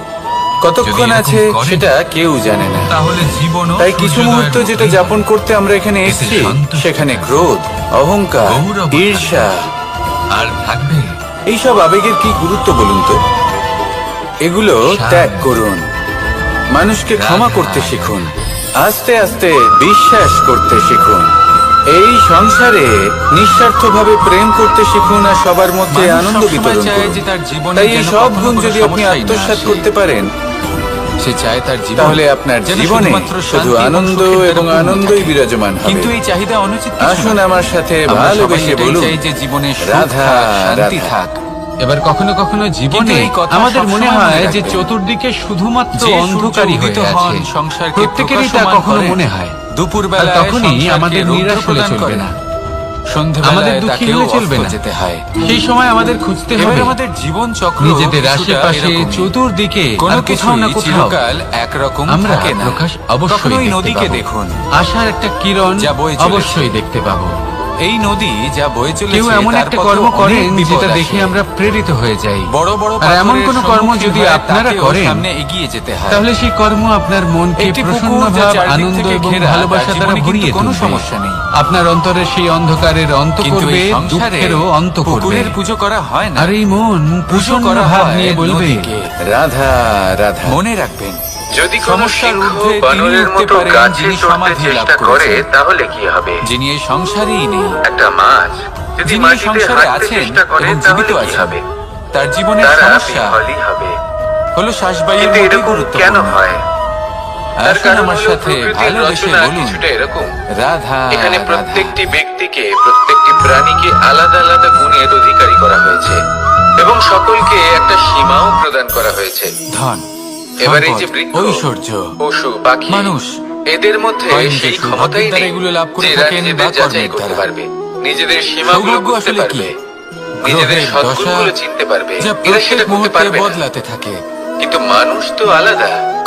কতক্ষণ যদি এরকম আছে করেন, সেটা কেউ জানে না। তাহলে জীবনও তাই কিছু সূর্যোদয়ের মুহূর্ত যেটা মতোই যাপন করতে আমরা এখানে এতে এসেছি, সন্তুষ্ট সেখানে থাকবে। ক্রোধ, অহংকার, গৌরবও ঈর্ষা, আর থাকবে এইসব আবেগের কি গুরুত্ব বলুন তো? এগুলো শান্ত। ত্যাগ করুন। মানুষকে ক্ষমা রাধা। করতে শিখুন। আস্তে আস্তে বিশ্বাস করতে শিখুন। এই সংসারে নিঃস্বার্থভাবে প্রেম করতে শিখুন, আর সবার মধ্যে মানুষ আনন্দ সবসময় বিতরণ চায় করুন। যে তার জীবনে তাই এই যেন সব কখনো গুণ কোনো যদি আপনি সমস্যাই না আত্মসাৎ আসে। করতে পারেন, সে চায় তার জীবন তাহলে আপনার যেন জীবনে শুধুমাত্র শুধু শান্তি আনন্দ সুখের দ্বারা এবং পূর্ণ আনন্দই থাকে। বিরাজমান কিন্তু হবে। এই চাহিদা অনুচিত কিছু আসুন না। আমার সাথে আমরা সবাই ভালোবেসে এটাই বলুন, চাই যে জীবনে সুখ রাধা, থাক, শান্তি রাধা। থাক। এবার কখনো কখনো জীবনে এই কথা আমাদের মনে সবসময় হয় মনে যে রাখবেন। চতুর্দিকে শুধুমাত্র যে সূর্য অন্ধকারই উদিত হয়ে হন, আছে। সংসারকে প্রত্যেকেরই তা প্রকাশমান কখনো করেন। মনে হয়। দুপুর আর বেলায় তখনই সংসারকে আমাদের রৌদ্র নিরাশ হলে প্রদান চলবে করেন। না। সন্ধ্যাবেলায় আমাদের দুঃখী তাকেও হলে চলবে অস্ত না। যেতে হয়। সেই সময় আমাদের খুঁজতে এবার হবে আমাদের জীবন চক্র নিজেদের কিছুটা আশেপাশে এরকমই। চতুর্দিকে কোনো আর কোথাও না কোথাও চিরকাল একরকম আমরা থাকে না। প্রকাশ অবশ্যই কখনোই দেখতে নদীকে পাবো। দেখুন। আশার একটা কিরণ যা বয়ে চলেছে। অবশ্যই দেখতে পাবো। এই নদী যা বয়ে চলেছে কেউ এমন তার একটা পথে কর্ম অনেক করেন বিপদ যেটা আসে। দেখে আমরা প্রেরিত হয়ে যাই। বড় বড় আর এমন পাথরের কোন কর্ম সম্মুখীন যদি হয়ে আপনারা তাকেও করেন, সামনে এগিয়ে যেতে হয়। তাহলে সেই কর্ম আপনার মনকে একটি পুকুর প্রসন্ন যা ভাব, চারদিক আনন্দ থেকে এবং ঘেরা, ভালোবাসা তার দ্বারা জীবনে ভরিয়ে কিন্তু কোনো তুলবে। সমস্যা নেই। আপনার অন্তরের সেই অন্ধকারের অন্ত কিন্তু করবে, এই সংসারে দুঃখেরও অন্ত করবে। পুকুরের পুজো করা হয় না। আর এই মন পুজো প্রসন্ন করা ভাব হয় নিয়ে বলবে, নদীকে। রাধা, রাধা। মনে রাখবেন, যদি সমস্যার ঊর্ধ্বে তিনি উঠতে পারেন যিনি সমাধি লাভ করেছেন। তাহলে কি হবে? যিনি এই সংসারেই নেই, একটা মাছ যদি যিনি এই মাটিতে সংসারে হাঁটতে আছেন চেষ্টা করে, এবং তাহলে জীবিত কি আছেন, হবে? তার জীবনের তারা সমস্যা বিফলই হবে। হলো শ্বাসবায়ুর কিন্তু মতোই এরকম কেন গুরুত্বপূর্ণ। হয়? তার আসুন কারণ আমার হলো সাথে প্রকৃতির ভালোবেসে রচনা বলুন, কিছুটা এরকম। রাধা, এখানে রাধা। প্রত্যেকটি ব্যক্তিকে, প্রত্যেকটি প্রাণীকে আলাদা আলাদা গুণের অধিকারী করা হয়েছে এবং সকলকে একটা সীমাও প্রদান করা হয়েছে। ধন, এবার এই সম্পদ, যে বৃক্ষ, ঐশ্বর্য, পশু, পাখি, মানুষ এদের মধ্যে হয় নিজের সেই সৌভাগ্যের ক্ষমতাই দ্বারা নেই এগুলো লাভ করে যে এরা থাকেন নিজেদের বা যাচাই কর্মের করতে দ্বারা। পারবে, নিজেদের সীমাগুলো সৌভাগ্য বুঝতে আসলে পারবে, কি? নিজেদের গ্রহের সদ্গুণগুলো দশা চিনতে পারবে। যা এরা সেটা প্রত্যেক করতে মুহূর্তে পারবে না। বদলাতে থাকে। কিন্তু মানুষ তো আলাদা।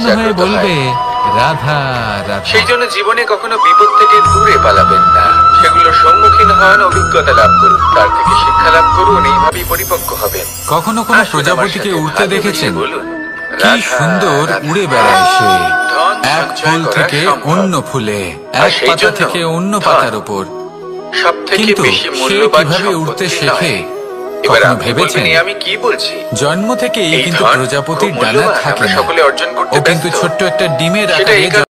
প্রসন্ন হয়ে জাগ্রত বলবে হয়। রাধা রাধা। সেই জন্য জীবনে কখনো বিপদ থেকে দূরে পালাবেন না, সেগুলোর সম্মুখীন হন, অভিজ্ঞতা লাভ করুন, তার থেকে শিক্ষা লাভ করুন, এইভাবেই পরিপক্ক হবেন। কখনো কোনো আসুন আমার প্রজাপতিকে সাথে উড়তে ভালো দেখেছেন? করে বলুন, কি রাধা, সুন্দর রাধা। উড়ে বেড়ায় সে, ধন এক সঞ্চয় ফুল করা থেকে সম্ভব। অন্য ফুলে, আর এক সেই পাতা জন্য থেকে অন্য ধন পাতার উপর। সব থেকে কিন্তু বেশি সে মূল্যবান কিভাবে উড়তে সম্পত্তি শেখে? নয়। এবার কখনো আপনি ভেবেছেন? বলবেন, আমি কি বলছি? জন্ম থেকেই এই কিন্তু ধন প্রজাপতির খুব ডানা মূল্যবান, থাকে আমরা না। সকলে অর্জন করতে ও কিন্তু ব্যস্ত। ছোট্ট একটা ডিমের সেটা এই আকারে